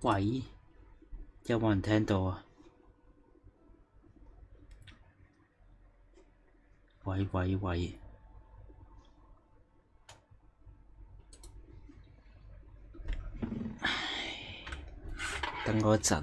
喂，有冇人聽到啊？喂喂喂，等我一陣。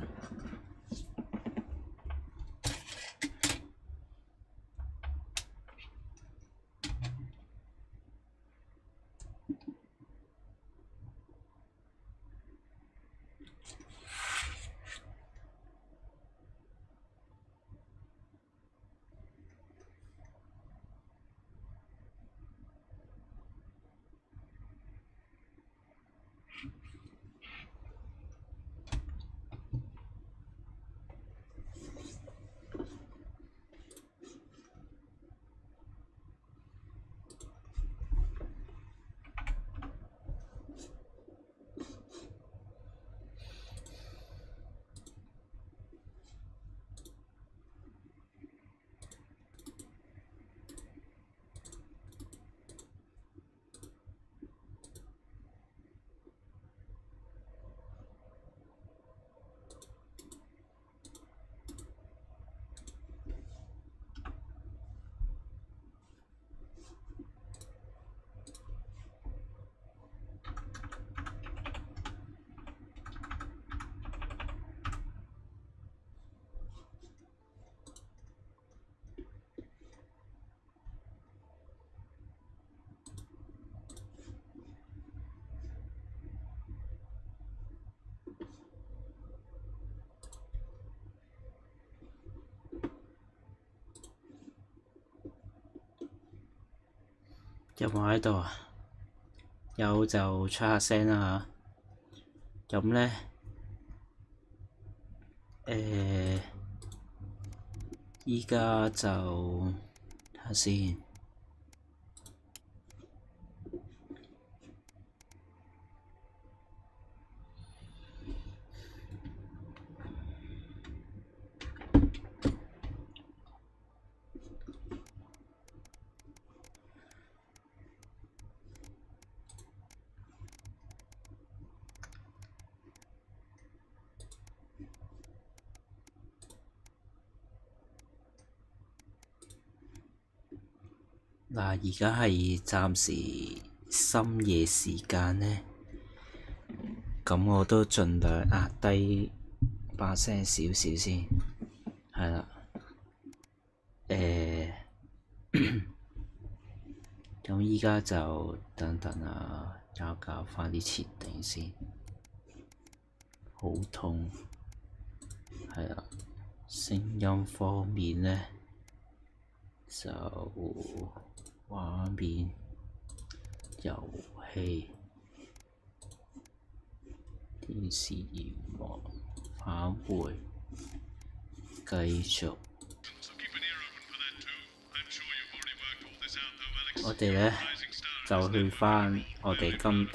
有冇喺度啊？有就出下聲啦嚇。咁咧，依家就睇下先。嗱，而家係暫時深夜時間咧，咁我都盡量壓低把聲少少先，係啦。咁依家就等等啊，搞翻啲設定先，好痛，係啦。聲音方面咧，就畫面、遊戲、電視熒幕、返回、繼續。我哋咧就去翻我哋尋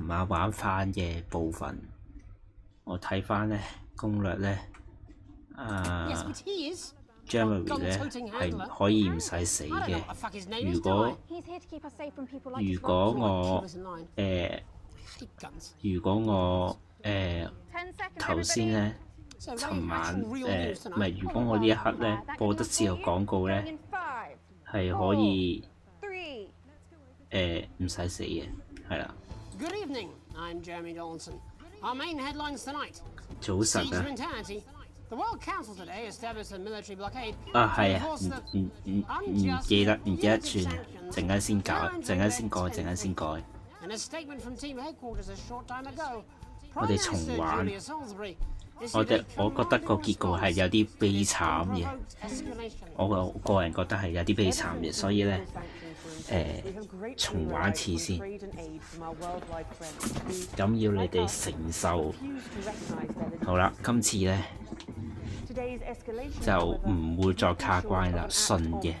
晚玩翻嘅部分。我睇翻咧攻略咧，Jeremy 咧係可以唔使死嘅。如果我頭先咧，尋晚唔係，如果我呢一刻咧播得之後廣告咧，係可以唔使死嘅，係啦。早晨啊！係啊，唔記得轉，陣間先改。我哋重玩。我覺得個結局係有啲悲慘嘅，我個人覺得係有啲悲慘嘅，所以咧重玩一次先。咁要你哋承受。好啦，今次咧就唔會再卡關啦，順嘅。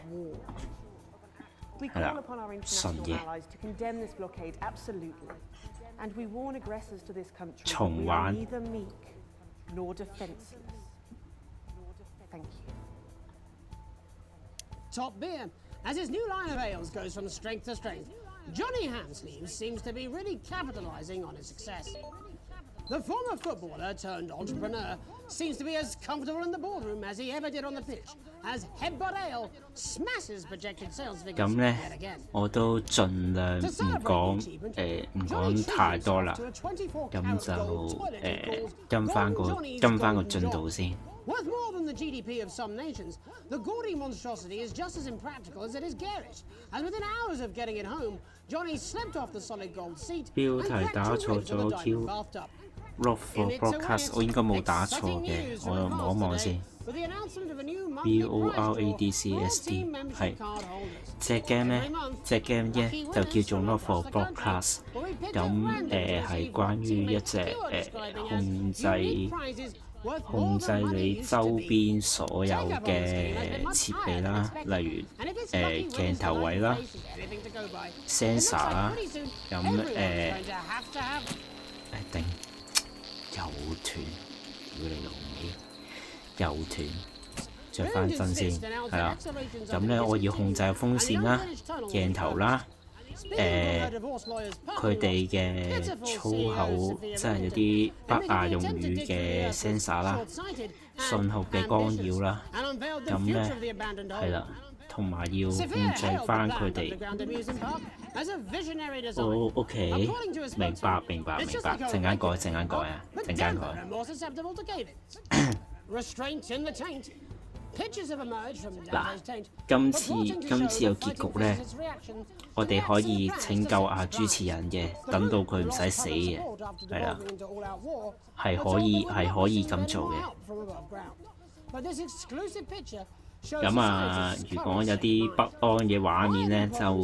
係啦，順嘅。重玩。nor defenseless. Thank you. Top beer, as his new line of ales goes from strength to strength. Johnny Hanslein seems to be really capitalizing on his success. The former footballer turned entrepreneur seems to be as comfortable in the boardroom as he ever did on the pitch, as Headbutt Ale smashes projected sales figures 咁咧 yet again. 我都盡量唔講太多啦，咁就跟翻個進度先。Worth more than the GDP of some nations, the gaudy monstrosity is just as impractical as it is garish. As within hours of getting it home, Johnny slipped off the solid gold seat 標 and 題 cracked 打 two 錯 ribs in the 咗 diving ，Q bathtub. Rock for broadcast 我應該冇打錯嘅，我望一望先。With the announcement of a new monthly prize draw for all team membership 係 card holders. 隻 game 咧，隻 game 咧就叫做 Rock for broadcast，咁係關於一隻控制你周邊所有嘅設備啦，例如鏡頭位啦、sensor 啦，咁頂又斷，屌你老味，又斷，着翻身先，係啦，咁咧我要控制風扇啦、鏡頭啦。佢哋嘅粗口，即係有啲不雅用語嘅 sensor 啦，信號嘅干擾啦，咁咧係啦，同埋要控制翻佢哋。OK， 明白，陣間改啊，陣間改。嗱，今次有結局咧，我哋可以拯救下主持人嘅，等到佢唔使死嘅，係啦，係可以咁做嘅。咁啊，如果有啲不安嘅畫面咧，就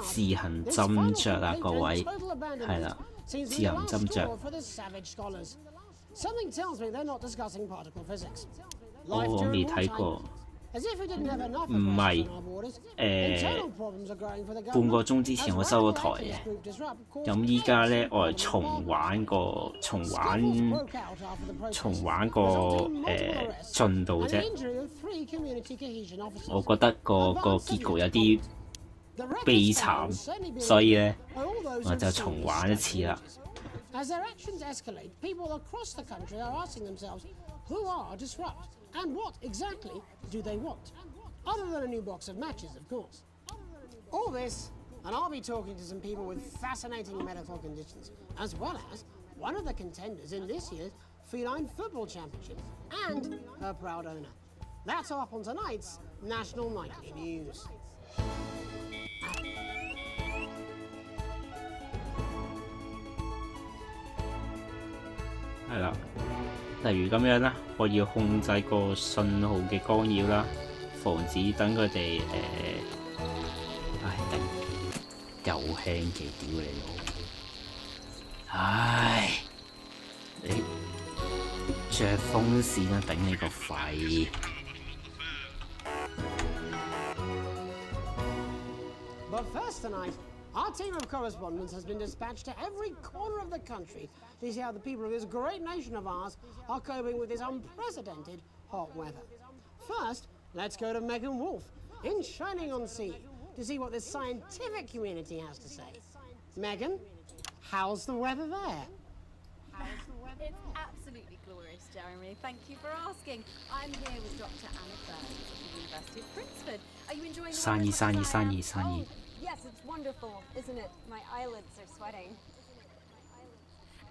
自行斟酌啦，各位，係啦，自行斟酌。我未睇過，唔係半個鐘之前我收咗台嘅，咁依家咧我係重玩個進度啫。我覺得個結局有啲悲慘，所以咧我就重玩一次啦。As their actions escalate, people across the country are asking themselves, who are Disrupt? And what exactly do they want? Other than a new box of matches, of course. All this, and I'll be talking to some people with fascinating medical conditions, as well as one of the contenders in this year's Feline Football Championship, and her proud owner. That's all up on tonight's National Nightly News. 係啦，例如咁樣啦，我要控制個信號嘅干擾啦，防止等佢哋頂又輕嘅，屌你老！唉，你着風扇啊，頂你個肺！ But first tonight, our team of correspondents has been dispatched to every corner of the country to see how the people of this great nation of ours are coping with this unprecedented hot weather. First, let's go to Megan Wolf in Shining-on-Sea to see what the scientific community has to say. Megan, how's the weather there? It's absolutely glorious, Jeremy. Thank you for asking. I'm here with Dr. Anna Burns at the University of Princeton. Are you enjoying the Sunny. Yes, it's wonderful, isn't it? My eyelids are sweating.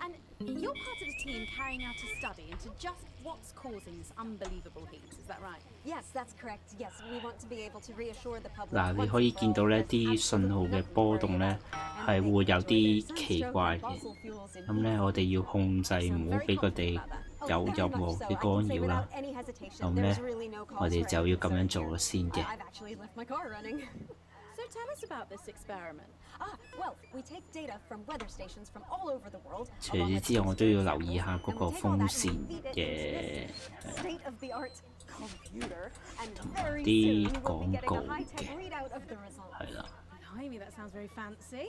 And you're part of a team carrying out a study into just what's causing this unbelievable heat, is that right? Yes, that's correct. Yes, we want to be able to reassure the public. 嗱，你可以見到咧啲信號嘅波動咧係會有啲奇怪嘅，咁咧我哋要控制唔好俾佢哋有任何嘅干擾啦。咁咧我哋就要咁樣做先嘅。 So tell us about this experiment. Well, we take data from weather stations from all over the world. 除此之外，我都要留意下嗰個風扇嘅 state-of-the-art computer and 同埋 very 啲 soon we'll be 廣 getting 告 a high-tech 嘅， readout of the results. 係啦。 Blimey, that sounds very fancy.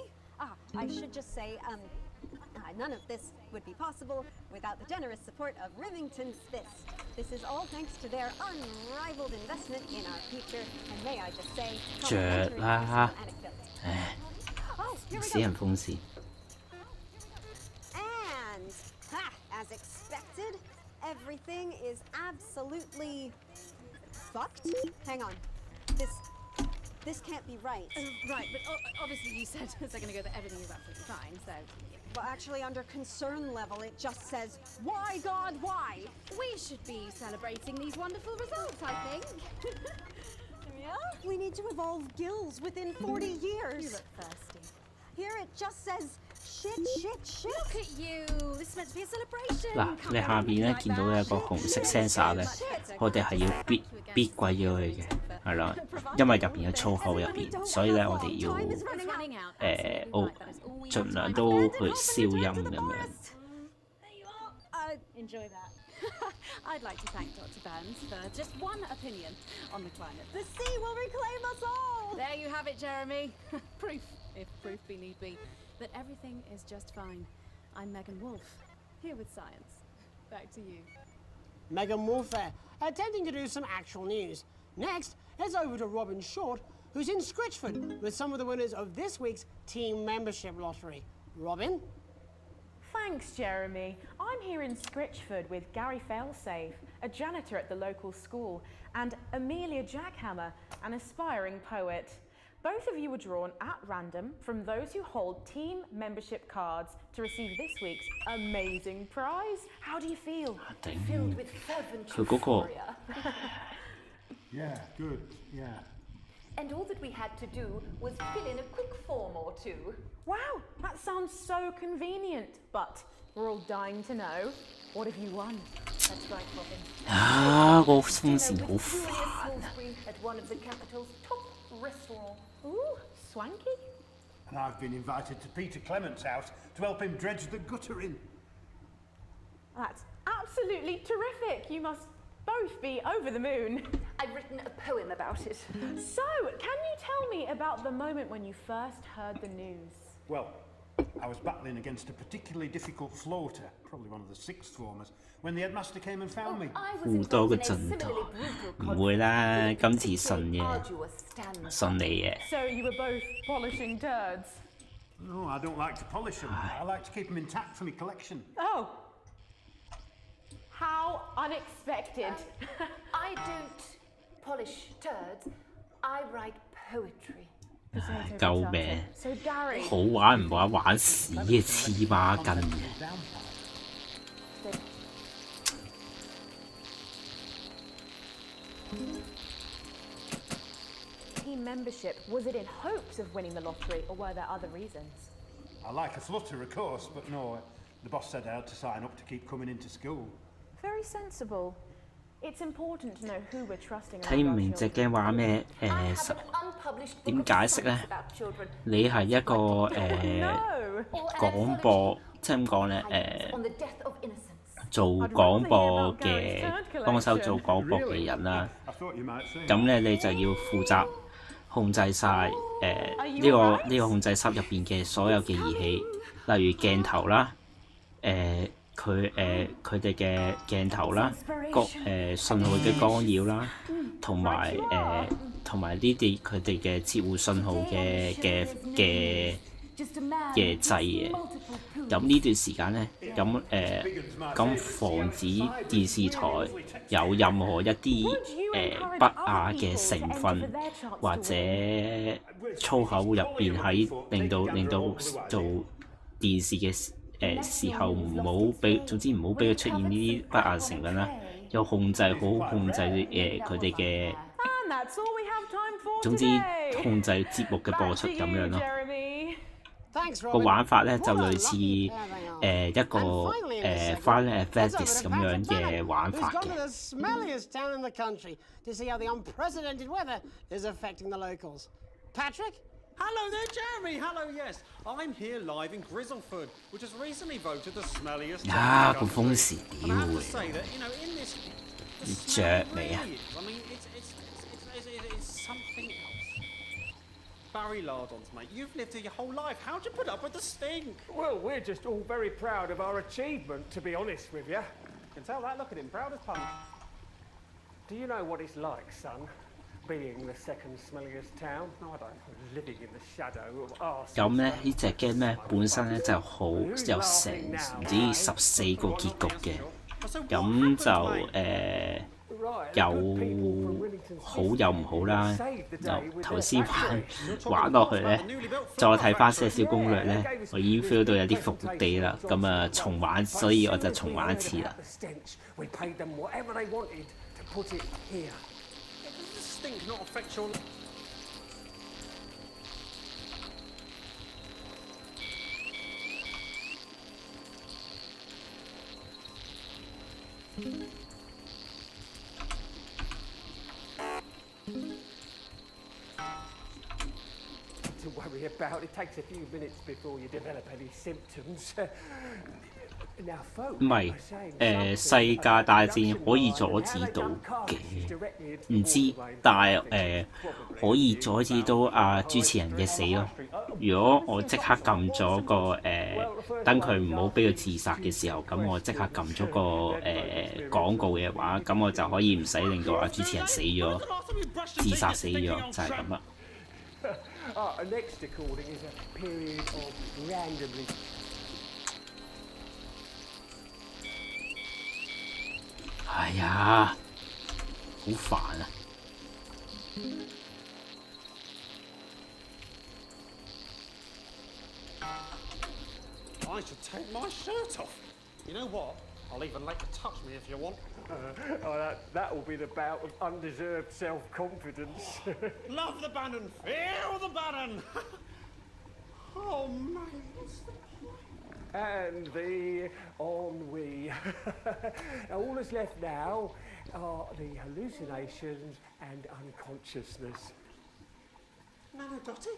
I should just say, none of this would be possible without the generous support of Rivington's Fist. This is all thanks to their unrivaled investment in our future, and may I just say, Trượt la. anecdote.唉，死人風扇。And, as expected, everything is absolutely fucked. Hang on. This can't be right. Right, but obviously you said a second ago that everything is absolutely fine, so... Well, actually, under concern level, it just says, why, God, why? We should be celebrating these wonderful results, I think. Yeah? We need to evolve gills within 40 years. You look thirsty. Here it just says, shit. Look at you! This is meant to be a celebration! 嗱，你下邊咧見到有個紅色 sensor 咧，我哋係要必鬼咗佢嘅，係啦，因為入邊有粗口入邊，所以咧我哋要盡量都去消音咁樣。Enjoy that. I'd like to thank Dr. Burns for just one opinion on the climate. The sea will reclaim us all! There you have it, Jeremy. Proof, if proof be need be, that everything is just fine. I'm Megan Wolf, here with science. Back to you. Megan Wolf there, attempting to do some actual news. Next, it's over to Robin Short, who's in Scritchford with some of the winners of this week's team membership lottery. Robin? Thanks, Jeremy. I'm here in Scritchford with Gary Failsafe, a janitor at the local school, and Amelia Jackhammer, an aspiring poet. Both of you were drawn at random from those who hold team membership cards to receive this week's amazing prize. How do you feel? Filled with fervent euphoria. Yeah, good, yeah. And all that we had to do was fill in a quick form or two. Wow, that sounds so convenient. But we're all dying to know, what have you won? That's right, Robin. 個風扇好煩。 At one of the capital's top restaurants. Ooh, swanky. And I've been invited to Peter Clement's house to help him dredge the gutter in. That's absolutely terrific. You must both be over the moon. I've written a poem about it. So, can you tell me about the moment when you first heard the news? Well, I was battling against a particularly difficult floater, probably one of the sixth formers, when the headmaster came and found me. I was 好多個 involved in a 陣圖 similarly brutal 唔會啦， conflict 今次順嘅， arduous stand. 順利嘅。 So you were both polishing turds. No, I don't like to polish them. I like to keep them intact for my collection. Oh. How unexpected. I don't polish turds. I write poetry. 救命！ So Gary. 好玩唔玩玩屎嘅黐孖筋嘅。 Team membership, was it in hopes of winning the lottery or were there other reasons? I like a flutter, of course, but no, the boss said I had to sign up to keep coming into school. Very sensible. It's important to know who we're trusting. 睇唔明隻 game 話咩？ I have an unpublished 點 book 解 of 釋咧 songs about children. 你係一個 No. Or an 廣播， anthology 即係點講咧？ on the death of innocence. 做廣播嘅幫手做廣播嘅人啦。 I thought you might say. 咁咧你就要負責控制晒呢個控制室入邊嘅所有嘅儀器，例如鏡頭啦，佢哋嘅鏡頭啦，信號嘅干擾啦，同埋呢啲佢哋嘅切換信號嘅掣嘅。咁呢段時間咧，咁防止電視台有任何一啲不雅嘅成分或者粗口入邊喺令到做電視嘅時候唔好俾，總之唔好俾佢出現呢啲不雅成分啦，又好控制佢哋嘅， And that's all we have time for 總之 today. 控制節目嘅播出 Back 咁 to 樣 you, 咯。 Jeremy. Thanks, 個 Robin. 玩法咧就 What a 類似 lucky pair they are. 一個 And finally in this segment, Final let's over Fantasy to 咁樣 Phantom 嘅 Planet, 玩 who's 法 gone to 嘅。 the smelliest town in the country to see how the unprecedented weather is affecting the locals. Patrick? Hello there, Jeremy. Hello, yes. I'm here live in Grizzleford, which has recently voted the smelliest town 啊， in 個 the 風 country. 扇 And 屌 I have to 嘅， say that, you know, in this, the 你 smell 着未啊？ really is. I mean, it's something else. Barry Lardons, mate, you've lived here your whole life. How'd you put up with the stink? Well, we're just all very proud of our achievement, to be honest with you. You can tell that. Look at him, proud as punch. Do you know what it's like, son? being the second smelliest town. No, I don't. Living in the shadow of arse. 咁咧呢隻 game 咧本身咧就好有成唔知14個結局嘅，咁就有好有唔好啦。就頭先玩落去咧，再睇翻些少攻略咧，我已經 feel 到有啲伏伏地啦。咁啊重玩，所以我就重玩一次啦。To worry about. It takes a few minutes before you develop any symptoms. Now, folks, 唔係世界大戰可以阻止到嘅，唔知，但係可以阻止到主持人嘅死咯。如果我即刻撳咗個等佢唔好俾佢自殺嘅時候，咁我即刻撳咗個廣告嘅話，咁我就可以唔使令到主持人死咗，自殺死咗，就係咁啦。Next recording is a period of randomly. 哎呀，好煩啊！ I should take my shirt off. You know what? I'll even let you touch me if you want. That will be the bout of undeserved self-confidence. Love the Bannon, feel the Bannon. Oh man, what's the point? And the ennui. All that's left now are the hallucinations and unconsciousness. Nano Dotty?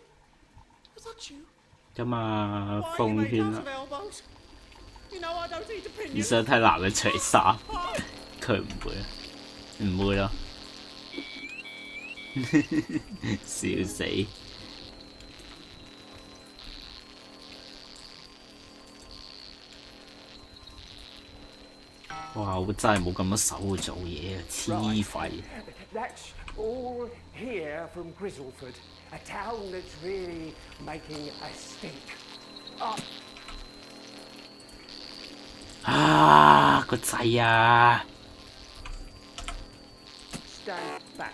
Was that you? 咁啊，奉勸啦， You know I don't eat opinions. 你想睇男人除衫，佢唔會咯，笑死！哇！我真係冇咁多手去做嘢啊，黐廢！ That's all here from Grizzleford, a town that's really making a stink. 啊！個掣啊！ Stand back.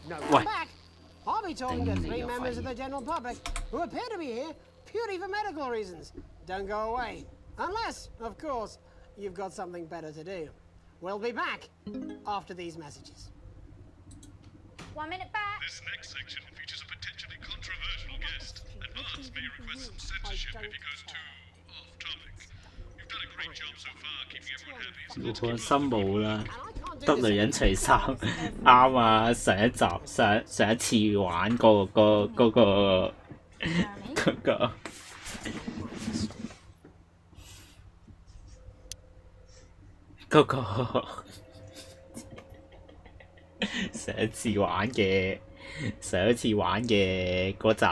No. What? Back. I'll be talking to 3 members of the general public who appear to be here purely for medical reasons. Don't go away. Unless, of course, you've got something better to do. We'll be back after these messages. 1 minute back. This next section features a potentially controversial guest. Advance may request some censorship if he goes too off-topic. You've done a great job so far keeping everyone happy. 我個心冇啦，得女人除衫啱啊！上一次玩嗰個上一次玩嘅嗰集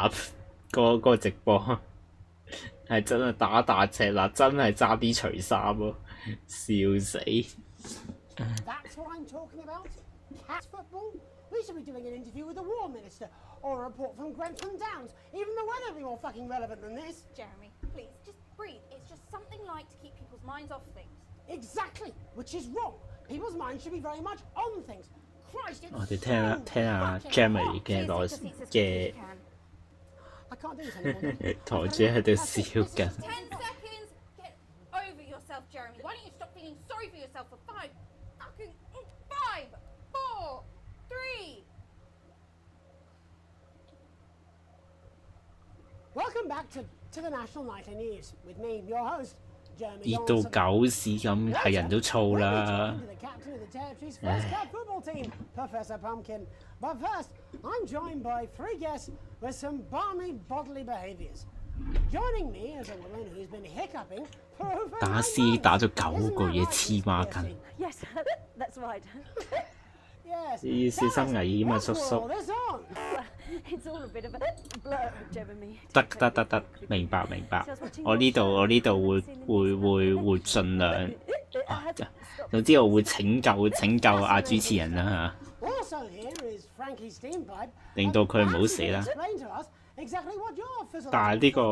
嗰個直播係真係打大赤啦，真係差啲除衫咯，笑死！ That's what I'm talking about? Cat football? We should be doing an interview with the War Minister or a report from Grenfell Downs. Even the weather will be more fucking relevant than this. Jeremy, please, just breathe. It's just something light to keep people's minds off things. Exactly, which is wrong. People's minds should be very much on things. Christ, it's 我哋聽下 Jeremy 嘅 I can't do this anymore. 台主喺度笑緊。 10 seconds. Get over yourself, Jeremy. Why don't you stop feeling sorry for yourself for 5, 4, 3. Welcome back to the National Nightly News with me, your host, Jeremy. 熱到狗屎咁，係人都燥啦。 To the captain of the territory's first cat football team, Professor Pumpkin. But first, I'm joined by 3 guests with some balmy bodily behaviours. Joining me is a woman who's been hiccuping for over 打 C 打咗9個月，黐孖筋。 Yes, that's right. Yes. 啲小心危險啊，叔叔。 It's all a bit of a blur, Jeremy. 得，明白。我呢度會盡量。總之我會拯救主持人啦嚇。Also here is Frankie's steam pipe. 令到佢唔好死啦。 Explain to us exactly what your physical 但係呢個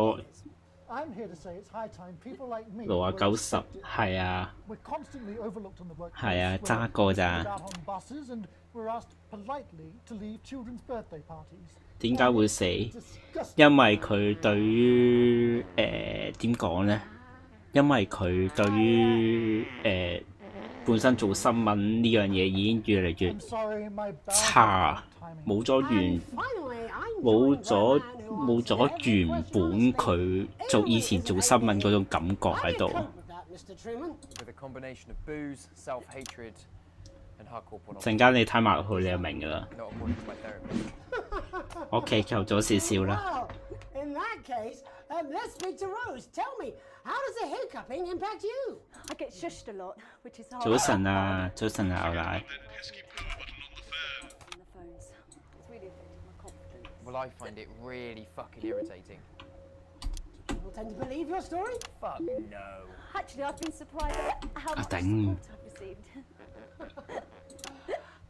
I'm here to say it's high time people like me 60-90係啊， we're constantly overlooked on the workplace. 係啊，揸過咋。 We're out on buses and we're asked politely to leave children's birthday parties. 點解會死？因為佢對於點講呢？因為佢對於本身做新聞呢樣嘢已經越嚟越 I'm sorry, my bad 差， timing. 冇咗原 Finally, I'm 冇 joined by 咗 a man who 冇 answers 咗 every 原 question 本 I 佢 ask. 做以前做新聞嗰種感覺 How 喺 do 度 you。cope with that, Mr. Truman? With a combination of booze, self-hatred, and hardcore pornography. 陣間你睇埋落去，你就明㗎啦。 Not according to my therapist. 我祈求咗少少啦。 Well, in that case, let's speak to Rose. Tell me, how does the hiccuping impact you? I get shushed a lot, which is hard. 早晨啊，早晨啊，牛奶。 On the phones. It's really affecting my confidence. Well, I find it really fucking irritating. People tend to believe your story. Fuck no. Actually, I've been surprised at how much dang. support I've received.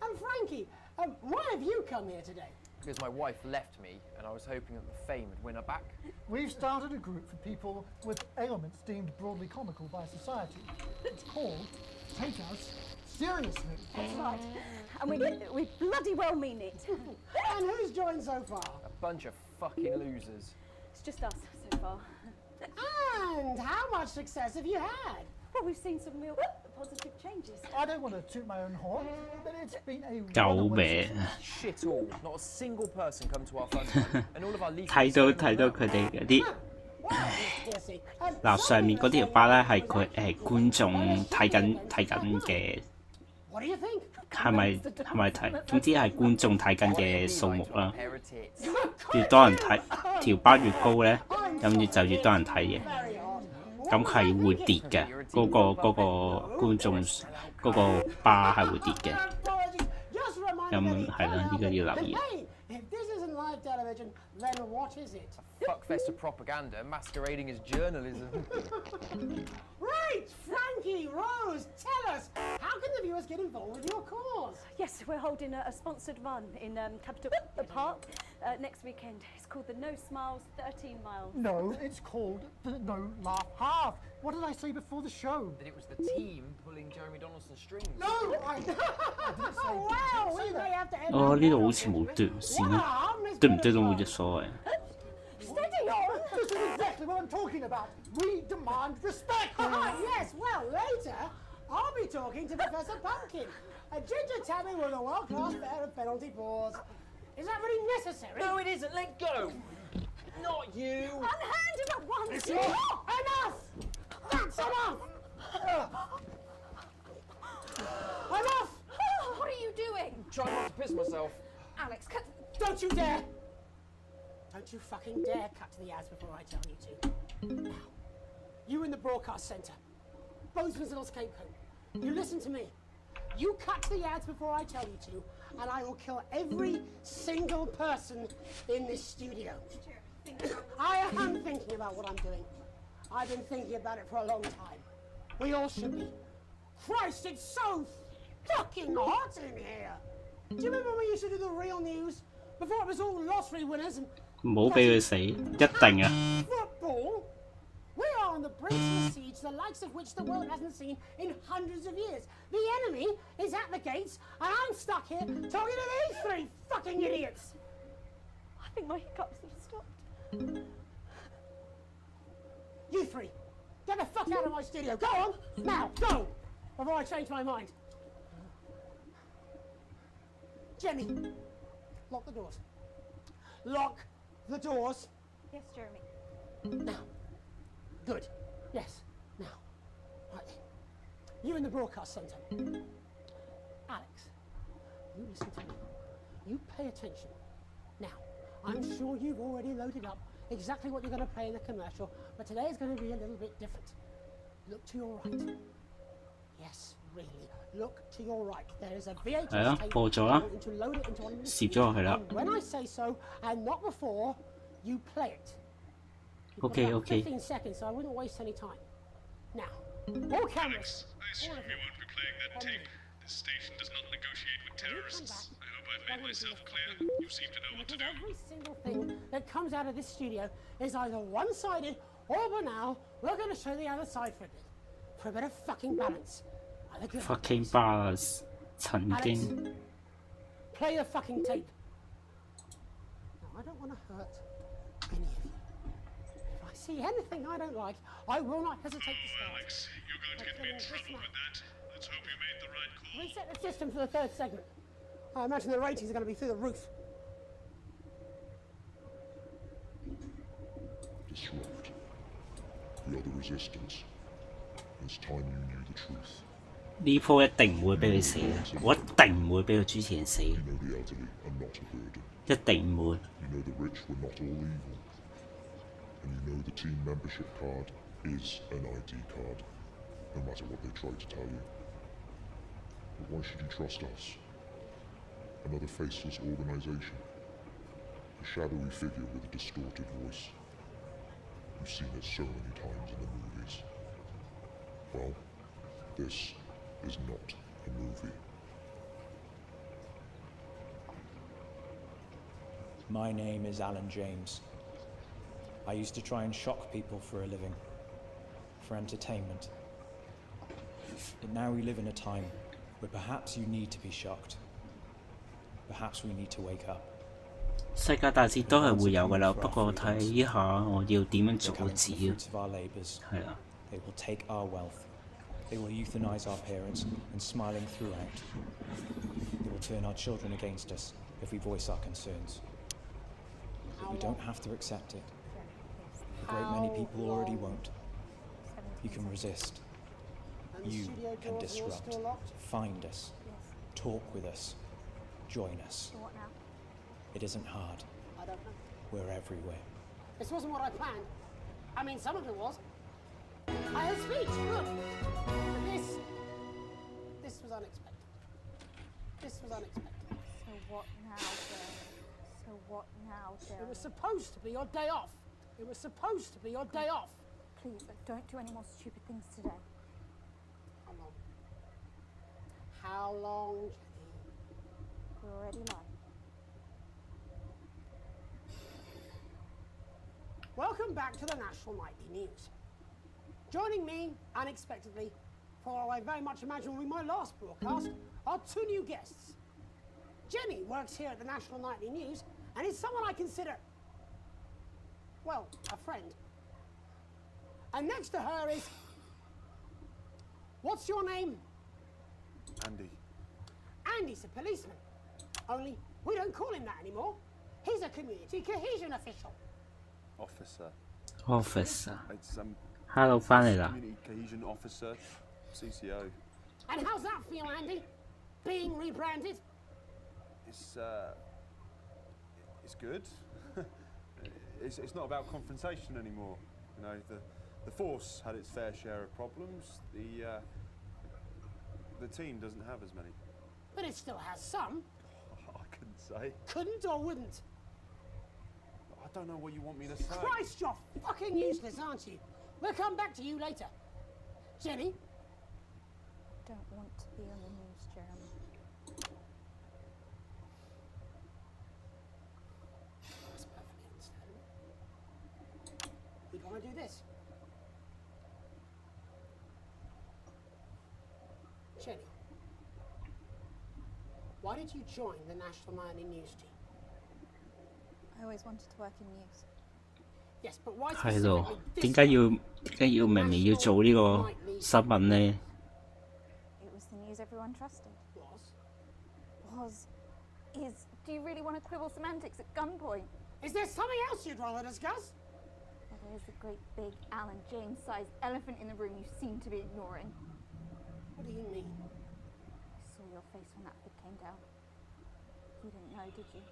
And Frankie, why have you come here today? Because my wife left me, and I was hoping that the fame would win her back. We've started a group for people with ailments deemed broadly comical by society. It's called Take Us Seriously. That's right. And we bloody well mean it. And who's joined so far? A bunch of fucking losers. It's just us so far. And how much success have you had? Well, we've seen some real positive changes. I don't want to toot my own horn, but it's been a 救 runaway 命！ Shit all. Not a single person come to our fund, and all of our legal. 睇到佢哋嗰啲 Well, Miss Piercy, 嗱上面嗰條巴咧係佢觀眾睇緊嘅， what do you think? 係咪睇？總之係觀眾睇緊嘅數目啦。 Pair of tits. 越多人睇條巴越高咧，咁就越多人睇嘅。 Very odd. 咁係會跌嘅，嗰個觀眾嗰個巴係會跌嘅。 Apologies. Just remind 咁係啦，呢個要留意。 Hey, if this isn't live television, then what is it? Fuckfest of propaganda masquerading as journalism. Right, Frankie, Rose, tell us, how can the viewers get involved with your cause? Yes, we're holding a sponsored run in Capital Park next weekend. It's called the No Smiles 13 Miles. No, it's called the No Laugh Half. What did I say before the show? That it was the team pulling Jeremy Donaldson's strings. No, I didn't say. Oh, wow, we may have to end 哦，呢度好似冇斷線啦，對唔對都冇乜所謂。 Steady on! This is exactly what I'm talking about. We demand respect. Yes, well, later, I'll be talking to Professor Pumpkin. Ginger Tabby with a world-class pair of penalty paws. Is that really necessary? No, it isn't. Let go. Not you. Unhand him at once! Enough! That's enough! Enough! What are you doing? Try not to piss myself. Alex, cut. Don't you dare! Don't you fucking dare cut to the ads before I tell you to. Now, you in the broadcast centre, Bozeman's little scapegoat, you listen to me. You cut to the ads before I tell you to, and I will kill every single person in this studio. I am thinking about what I'm doing. I've been thinking about it for a long time. We all should be. Christ, it's so fucking hot in here. Do you remember when we used to do the real news? Before it was all lottery winners and 唔好俾佢死，一定啊！ football? We are on the brink of a siege the likes of which the world hasn't seen in hundreds of years. The enemy is at the gates, and I'm stuck here talking to these three fucking idiots. I think my hiccups have stopped. You three, get the fuck out of my studio. Go on, now, go, before I change my mind. Jenny, lock the doors. Lock the doors. Yes, Jeremy. Now. Good. Yes. Now. Right. You in the broadcast centre. Alex, you listen to me. You pay attention. Now, I'm sure you've already loaded up exactly what you're going to play in the commercial, but today is going to be a little bit different. Look to your right. Yes, really. Look to your right. There is a VHS 係啊， tape. 播咗啦， To load it into one of the 攝咗落去啦。 and when I say so, and not before, you play it. You've got Okay, about okay. 15 seconds, so I wouldn't waste any time. Now, all cameras. I assume you won't be playing that tape. This station does not negotiate with terrorists. I hope hope I've made myself clear. You seem to know what to do. Every single thing that comes out of this studio is either one-sided or banal. We're going to show the other side for a bit of fucking balance. Fucking balance 曾經 Play the fucking tape. No, I don't want to hurt any of you. If I see anything I don't like, I will not hesitate to start. Alex, you're going to get me in trouble with that. Let's hope you made the right call. Reset the system for the third segment. I imagine the ratings are going to be through the roof. Disrupt. We are the resistance. It's time you knew the truth. 呢鋪一定唔會俾佢死嘅，我一定唔會俾個主持人死， You know the elderly are not a burden. 一定唔會。 You know the rich were not all evil. And you know the team membership card is an ID card, no matter what they try to tell you. But why should you trust us? Another faceless organization. A shadowy figure with a distorted voice. You've seen it so many times in the movies. Well, this is not a movie. My name is Alan James. I used to try and shock people for a living, for entertainment. But now we live in a time where perhaps you need to be shocked. Perhaps we need to wake up. 世界大戰都係會有㗎啦，不過睇下我要點樣阻止啊。係啊。 They will take our wealth. They will euthanize our parents and smiling throughout. They will turn our children against us if we voice our concerns. But you don't have to accept it. A great many people already won't. You can resist. You can disrupt. Find us. Talk with us. Join us. It isn't hard. I don't know. We're everywhere. This wasn't what I planned. I mean, some of it was. I had speech, good. But this was unexpected. This was unexpected. So what now, Jeremy? So what now, Jeremy? It was supposed to be your day off. It was supposed to be your day off. Please, don't do any more stupid things today. How long? How long, Jenny? We're already live. Welcome back to the National Nightly News. Joining me, unexpectedly, for what I very much imagine will be my last broadcast, are two new guests. Jenny works here at the National Nightly News and is someone I consider, well, a friend. And next to her is... What's your name? Andy. Andy's a policeman. Only we don't call him that anymore. He's a community cohesion official. Officer. Officer. It's Hello， 翻嚟啦。 Community Cohesion Officer, CCO. And how's that feel, Andy? Being rebranded? It's good. it's not about confrontation anymore. You know, the force had its fair share of problems. The team doesn't have as many. But it still has some. I couldn't say. Couldn't or wouldn't? I don't know what you want me to say. Christ, you're fucking useless, aren't you? We'll come back to you later. Jenny? I don't want to be on the news, Jeremy. That's perfectly understandable. You'd want to do this. Jenny, why did you join the National Nightly News team? I always wanted to work in news. Yes, but why 係咯，點解要明明要做呢個新聞呢？ It was the news everyone trusted. Is. Do you really want to quibble semantics at gunpoint? Is there something else you'd rather discuss? Well, there's a great big Alan James-sized elephant in the room you seem to be ignoring. What do you mean? I saw your face when that bit came down. You didn't know, did you?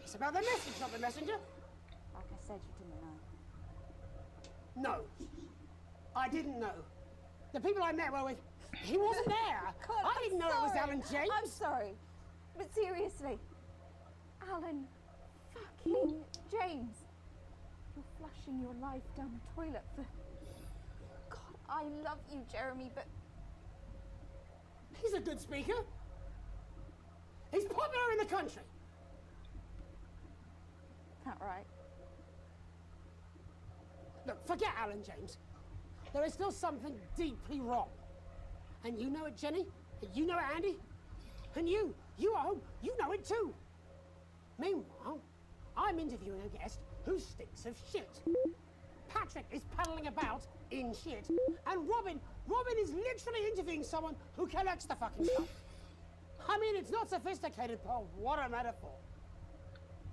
It's about the message, not the messenger. Like I said, you didn't know. No, I didn't know. The people I met were with... He wasn't there. God, I didn't know it was Alan James. I'm sorry. But seriously, Alan fucking James. You're flushing your life down the toilet for... God, I love you, Jeremy, but... He's a good speaker. He's popular in the country. That right? Look, forget Alan, James. There is still something deeply wrong. And you know it, Jenny. And you know it, Andy. And you at home, you know it too. Meanwhile, I'm interviewing a guest who stinks of shit. Patrick is paddling about in shit. And Robin is literally interviewing someone who collects the fucking stuff. I mean, it's not sophisticated, but what a metaphor.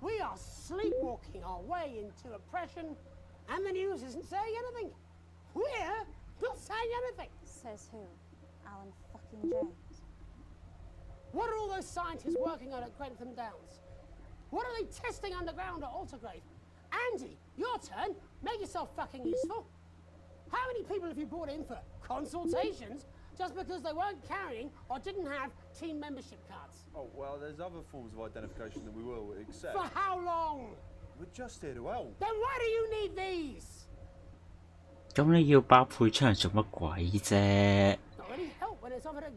We are sleepwalking our way into oppression, and the news isn't saying anything. We're not saying anything. Says who? Alan fucking James. What are all those scientists working on at Grantham Downs? What are they testing underground at Altergrave? Andy, your turn. Make yourself fucking useful. How many people have you brought in for consultations just because they weren't carrying or didn't have team membership cards? Oh, well, there's other forms of identification that we will accept. For how long? We're just here to help. Then why do you need these? 咁你要包配出嚟做乜鬼啫？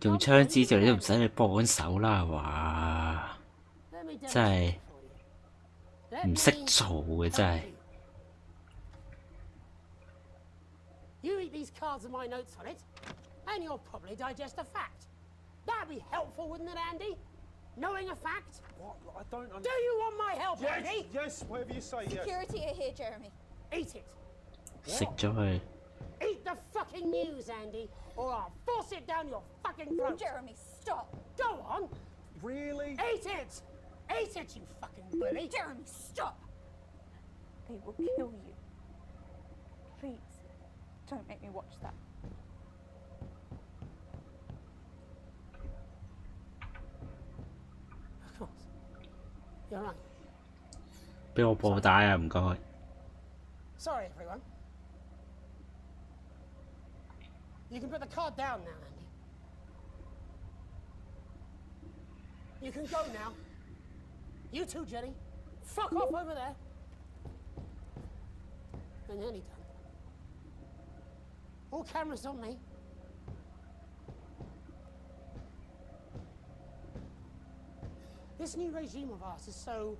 用槍支就你都唔使你幫手啦，係嘛？真係唔識做嘅真係。You read these cards and my notes on it, and you'll probably digest a fact. That'd be helpful, wouldn't it, Andy? Knowing a fact? What? I don't understand. Do you want my help, Yes, Andy? yes, whatever you say, yes. Security are here, Jeremy. Eat it. 食咗佢。 Eat the fucking news, Andy, or I'll force it down your fucking throat. Jeremy, stop. Go on. Really? Eat it. Eat it, you fucking bully. Jeremy, stop. They will kill you. Please, don't make me watch that. Of course. You're right. 俾我播帶啊，唔該。 Sorry, everyone. You can put the card down now, Andy. You can go now. You too, Jenny. Fuck off over there. We're nearly done. All cameras on me. This new regime of ours is so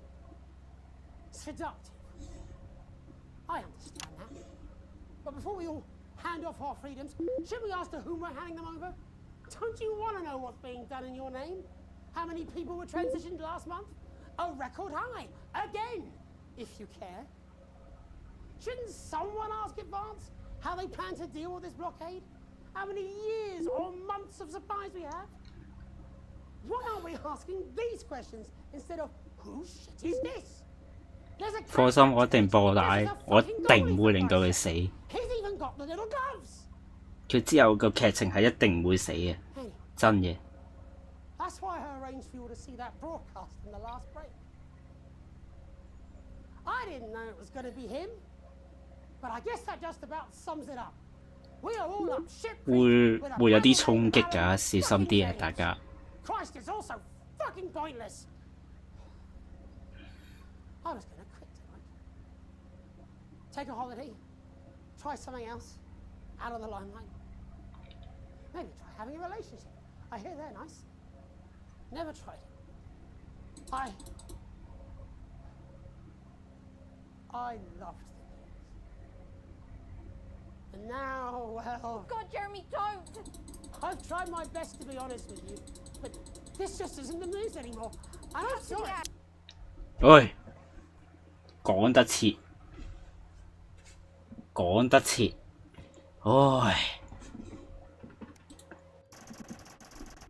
seductive. I understand that. But before we all hand off our freedoms, should we ask to whom we're handing them over? Don't you want to know what's being done in your name? How many people were transitioned last month? A record high, again, if you care. Shouldn't someone ask Advance how they plan to deal with this blockade? How many years or months of supplies we have? Why aren't we asking these questions instead of whose shit is this? 放心，我一定播帶，我一定唔會令到佢死。 He's even got the little gloves. 佢之後個劇情係一定唔會死嘅，真嘅。 That's why I arranged for you to see that broadcast in the last break. I didn't know it was going to be him, but I guess that just about sums it up. We are all up shit. 會有啲衝擊㗎，小心啲啊，大家。 Christ, it's also fucking pointless. I was going to quit tonight. Take a holiday. Try something else. Out of the limelight. Maybe try having a relationship. I hear they're nice. Never tried it. I loved the news. And now, well... God, Jeremy, don't! I've tried my best to be honest with you, but this just isn't the news anymore. And I'm sorry. 喂，講得切，講得切，唉，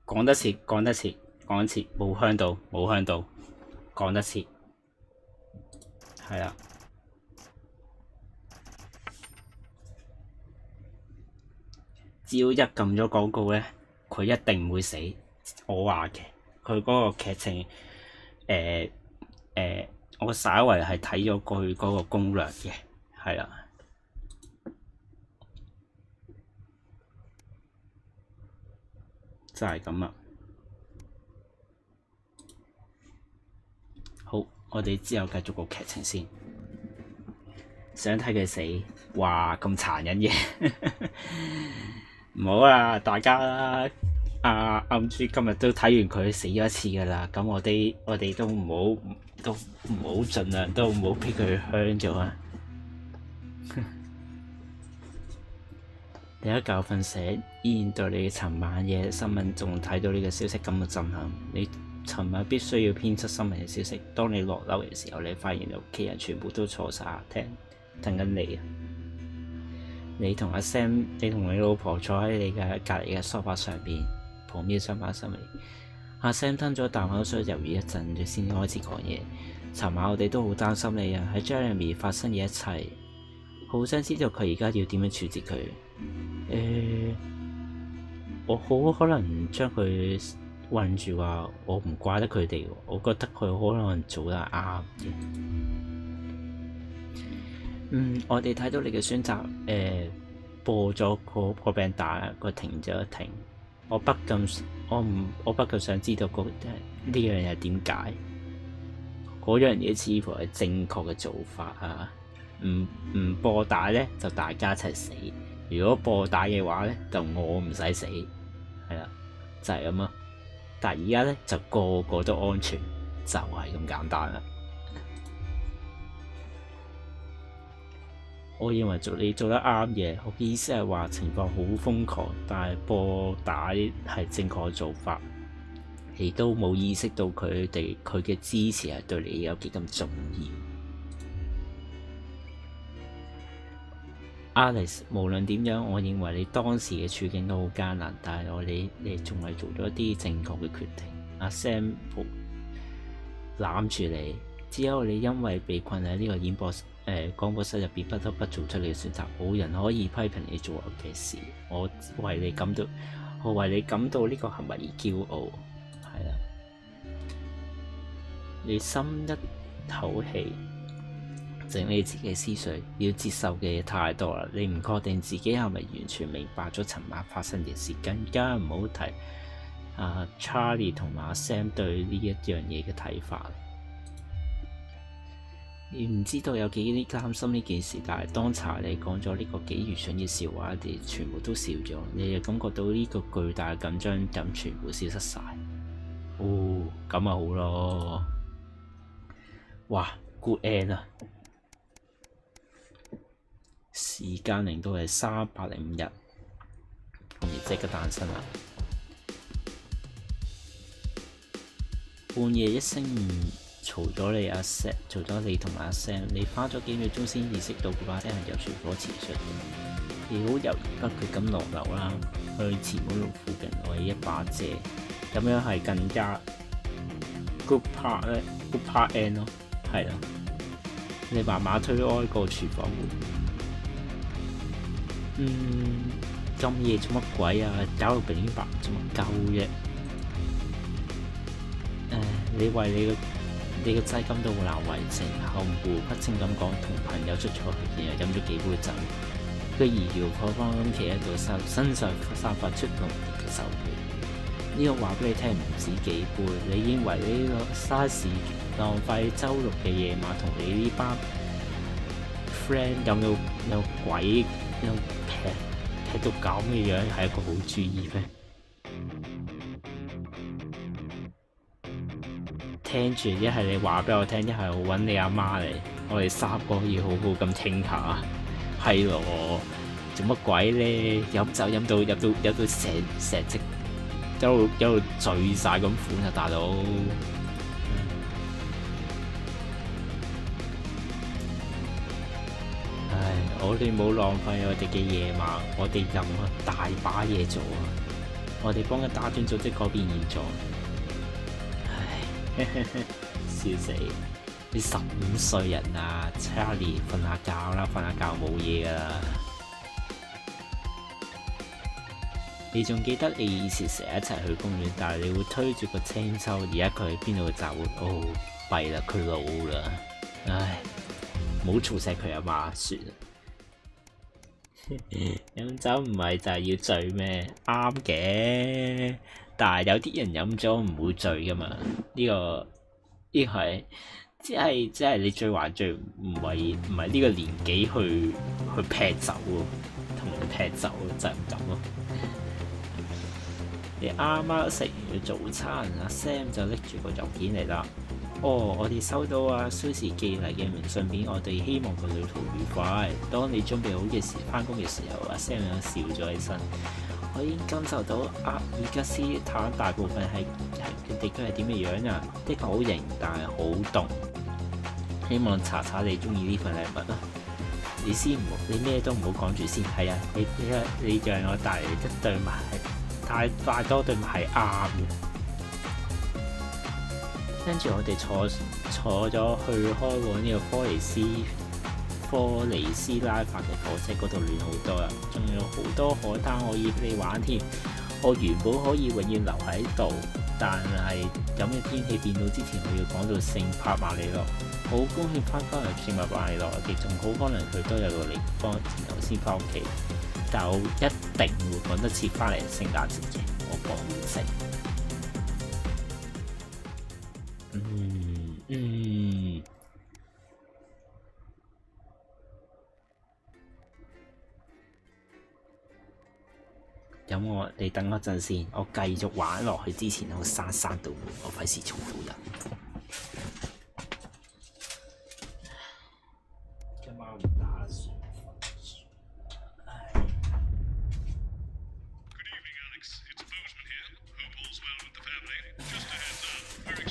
講得切，講得切，講得切，冇香到，冇香到，講得切，係啦。只要一撳咗廣告咧，佢一定唔會死。我話嘅，佢嗰個劇情，我稍為係睇咗佢嗰個攻略嘅，係啦。就係咁啦。好，我哋之後繼續個劇情先。想睇佢死，哇！咁殘忍嘅，唔好啦，大家暗豬今日都睇完佢死咗一次㗎啦，咁我哋都唔好盡量都唔好俾佢香咗啊！第一覺瞓醒，依然對你尋晚嘅新聞仲睇到呢個消息感到震撼。你尋晚必須要編輯新聞嘅消息，當你落樓嘅時候，你發現屋企人全部都坐晒客廳等緊你啊！你同阿 Sam， 你同你老婆坐喺你嘅隔離嘅梳化上邊，旁邊相反身嚟。阿 Sam 吞咗啖口水，猶豫一陣，佢先開始講嘢。尋晚我哋都好擔心你啊，喺 Jeremy 發生嘅一切，好想知道佢而家要點樣處置佢。我好可能將佢困住話，我唔怪得佢哋，我覺得佢可能做得啱嘅。我哋睇到你嘅選擇，播咗個破餅帶，佢停咗一停。我不禁想知道呢樣嘢係點解？嗰樣嘢似乎係正確嘅做法啊！唔播帶咧，就大家一齊死；如果播帶嘅話咧，就我唔使死，係啦，就係咁咯。但係而家咧就個個都安全，就係咁簡單啦。我認為你做得啱嘅，我嘅意思係話情況好瘋狂，但係播帶係正確嘅做法，你都冇意識到佢嘅支持係對你有幾咁重要。Alice， 無論點樣，我認為你當時嘅處境都好艱難，但係你仲係做咗一啲正確嘅決定。阿 Sam 攬住你，只有你因為被困喺呢個廣播室入邊，不得不做出你嘅選擇。冇人可以批評你做嘅事。我為你感到呢個行為而驕傲。係啦，你深一口氣，整理自己思緒，要接受嘅嘢太多啦。你唔確定自己係咪完全明白咗尋晚發生嘅事，更加唔好提Charlie 同埋 Sam 對呢一樣嘢嘅睇法。你唔知道有幾擔心呢件事，但係當查理講咗呢個幾愚蠢嘅笑話，你哋全部都笑咗，你就感覺到呢個巨大嘅緊張感全部消失晒。咁咪好咯。哇 ，good end 啊！時間令到係305日，而即刻誕生啦。半夜一聲嘈咗你阿 Sam， 嘈咗你同阿 Sam， 你花咗幾秒鐘先意識到嗰把聲係由廚房傳出嘅。你好猶豫不決咁落樓啦，去前門路附近攞起一把遮，咁樣係更加 good part 咧 ，good part end 咯，係啦。你慢慢推開個廚房門，咁夜做乜鬼啊？搞到平白做乜鳩啫？你為你個劑感到好難為情，含糊不清咁講，同朋友出咗去，然後飲咗幾杯酒，佢搖搖晃晃咁企喺度，身上散發出濃烈嘅酒味。呢個話俾你聽唔止幾杯，你認為呢個嘥時浪費週六嘅夜晚同你呢班 friend 飲到有鬼有劈到咁嘅樣係一個好主意咩？聽住，一係你話俾我聽，一係我揾你阿媽嚟，我哋三個要好好咁傾下。係咯，做乜鬼咧？飲酒飲到成隻一路醉晒咁款啊，大佬！唉，我哋冇浪費我哋嘅夜晚，我哋有大把嘢做啊！我哋幫緊打斷組織改變現狀。笑死！你15歲人啊 ，Charlie 瞓下覺啦，瞓下覺冇嘢噶啦。你仲記得你以前成日一齊去公園，但係你會推住個青秋，而家佢喺邊度集會？弊啦，佢老啦。唉，唔好嘈醒佢阿媽算啦。飲酒唔係就係要醉咩？啱嘅。但係有啲人飲咗唔會醉噶嘛？呢個係即係你醉還醉，唔係呢個年紀去劈酒喎，同人劈酒就係咁咯。你啱啱食完早餐，阿 Sam 就拎住個郵件嚟啦。哦，我哋收到阿 Susie 寄嚟嘅明信片，我哋希望佢旅途愉快。當你準備好嘅時，翻工嘅時候，阿 Sam 又笑咗起身。我已經感受到阿爾吉斯坦大部分係地區係點嘅樣啊！的確好型，但係好凍。希望查查你中意呢份禮物啦。你先唔好，你咩都唔好講住先。係啊，你讓我帶嚟一對襪係帶多對襪係啱嘅。跟住我哋坐咗去開往呢個科尼斯拉法嘅火車嗰度暖好多啦，仲有好多海灘可以俾你玩添。我原本可以永遠留喺度，但係咁嘅天氣變到之前，我要趕到聖帕馬里諾。好高興翻返嚟聖帕馬里諾，亦仲好可能佢都有個地方然後先翻屋企，但我一定會趕得切翻嚟聖誕節嘅，我保證。咁你等我陣先，我繼續玩落去之前，我閂到門，我費事嘈到人。今晚唔打算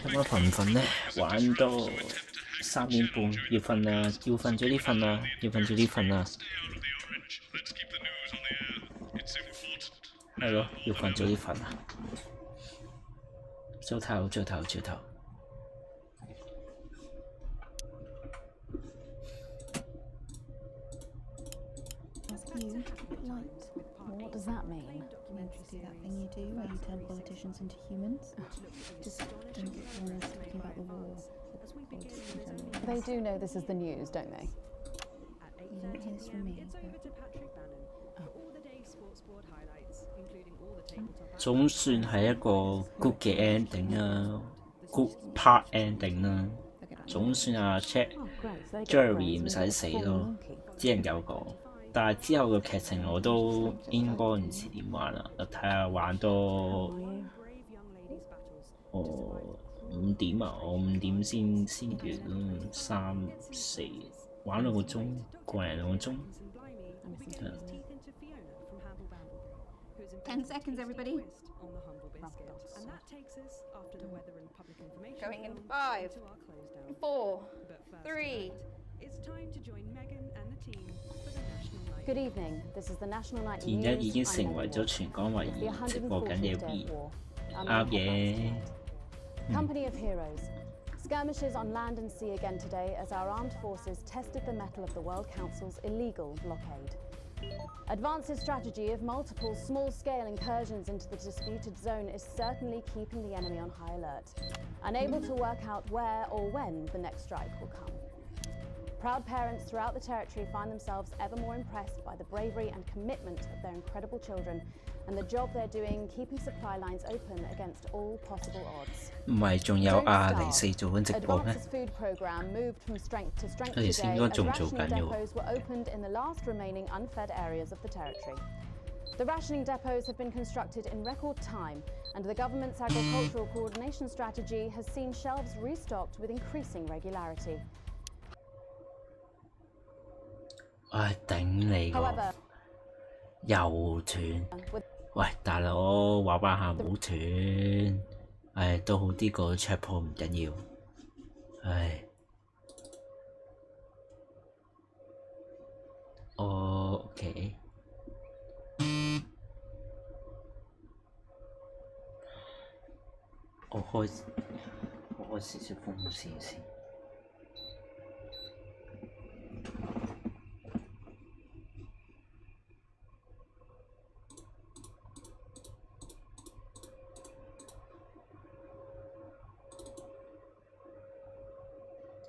今晚瞓唔瞓呢？玩到3點半，要瞓啦，要瞓早啲瞓啦，要瞓早啲瞓啦。係咯，要瞓早啲瞓啊！早唞。What does that mean? You mean to do that thing you do where you turn politicians into humans? Just don't get someone else talking about the war. They do know this is the news, don't they? You didn't hear this from me. 總算係一個 good 嘅 ending 啦 ，good part ending 啦。總算阿 Jerry 唔使死咯，只能夠講。但係之後嘅劇情我都應該唔知點玩啦，睇下玩多5點啊，我5點先完3、4玩2個鐘，個零2個鐘。10 seconds, everybody. Going in 5, 4, 3. Good evening. This is the National Night 而家已經成為咗全港唯一直播緊嘅啱嘅。Company of Heroes. Skirmishes on land and sea again today as our armed forces tested the mettle of the World Council's illegal blockade. Advance's strategy of multiple small-scale incursions into the disputed zone is certainly keeping the enemy on high alert, unable to work out where or when the next strike will come. Proud parents throughout the territory find themselves ever more impressed by the bravery and commitment of their incredible children and the job they're doing keeping supply lines open against all possible odds. 唔係仲有04做緊直播咩？ Advance's food program moved from strength to strength 佢哋 today 應該 as 仲做 rationing 緊嘅喎。 depots were opened in the last remaining unfed areas of the territory. The rationing depots have been constructed in record time, and the government's agricultural coordination strategy has seen shelves restocked with increasing regularity. 唉，頂你個 However, 又斷！喂，大佬玩玩下唔好斷，唉，都好啲過 check 破唔緊要，唉。OK。我開少少風扇先。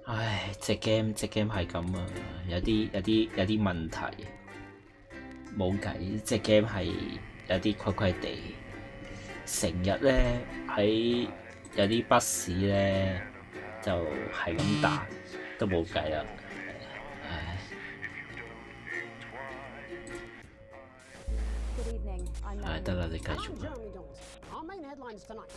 唉，隻 game 係咁啊，有啲問題，冇計，隻 game 係有啲怪怪地，成日咧喺有啲筆試咧就係咁彈，都冇計啦，唉。唉，得啦，你繼續啦。Our main headlines tonight.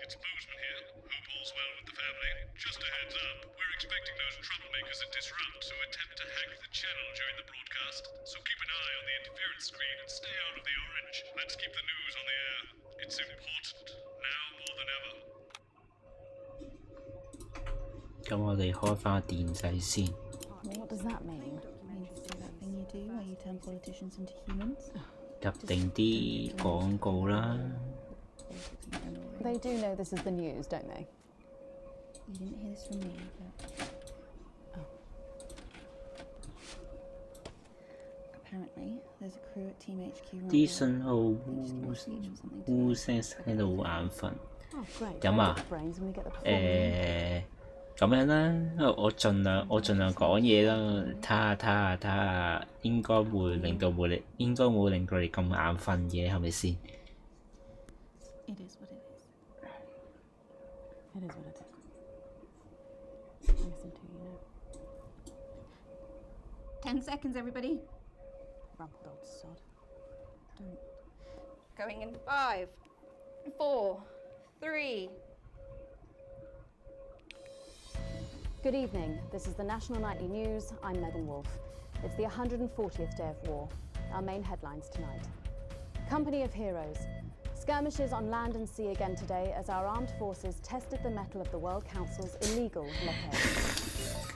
It's Bozeman here. Hope all's well with the family. Just a heads up, we're expecting those troublemakers at Disrupt to attempt to hack the channel during the broadcast, so keep an eye on the interference screen and stay out of the orange. Let's keep the news on the air. It's important, now more than ever. 咁我哋開翻個電掣先。What does that mean? Means that thing you do where you turn politicians into humans. 入定啲廣告啦。They do know this is the news, don't they? You didn't hear this from me, but apparently there's a crew at Team HQ. 啲信號烏聲喺度眼瞓。咁啊，咁樣啦，我盡量講嘢啦，睇下，應該會令到佢哋咁眼瞓嘅，係咪先？ It is what it is. It is what it is. Listen to you now. 10 seconds, everybody. Rumpled old sod. Don't. Going in 5, 4, 3. Good evening. This is the National Nightly News. I'm Megan Wolfe. It's the 140th day of war. Our main headlines tonight. Company of Heroes. Skirmishes on land and sea again today as our armed forces tested the mettle of the World Council's illegal blockade.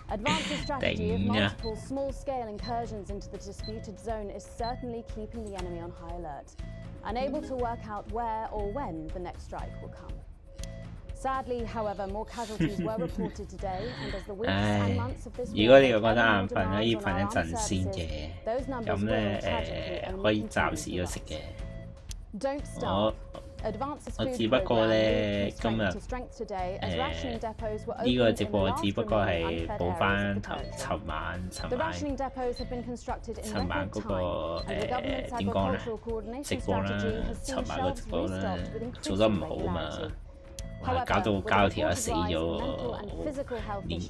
Advance's strategy of multiple small-scale incursions into the disputed zone is certainly keeping the enemy on high alert, unable to work out where or when the next strike will come. Sadly, however, more casualties were reported today, and as the weeks and months of this war, 如果你覺得眼瞓，可以瞓一陣先嘅。咁咧可以暫時休息嘅。我只不過咧今日呢個直播只不過係補翻尋晚嗰個點講咧直播啦，尋晚個直播啦做得唔好嘛。搞到條友死咗，連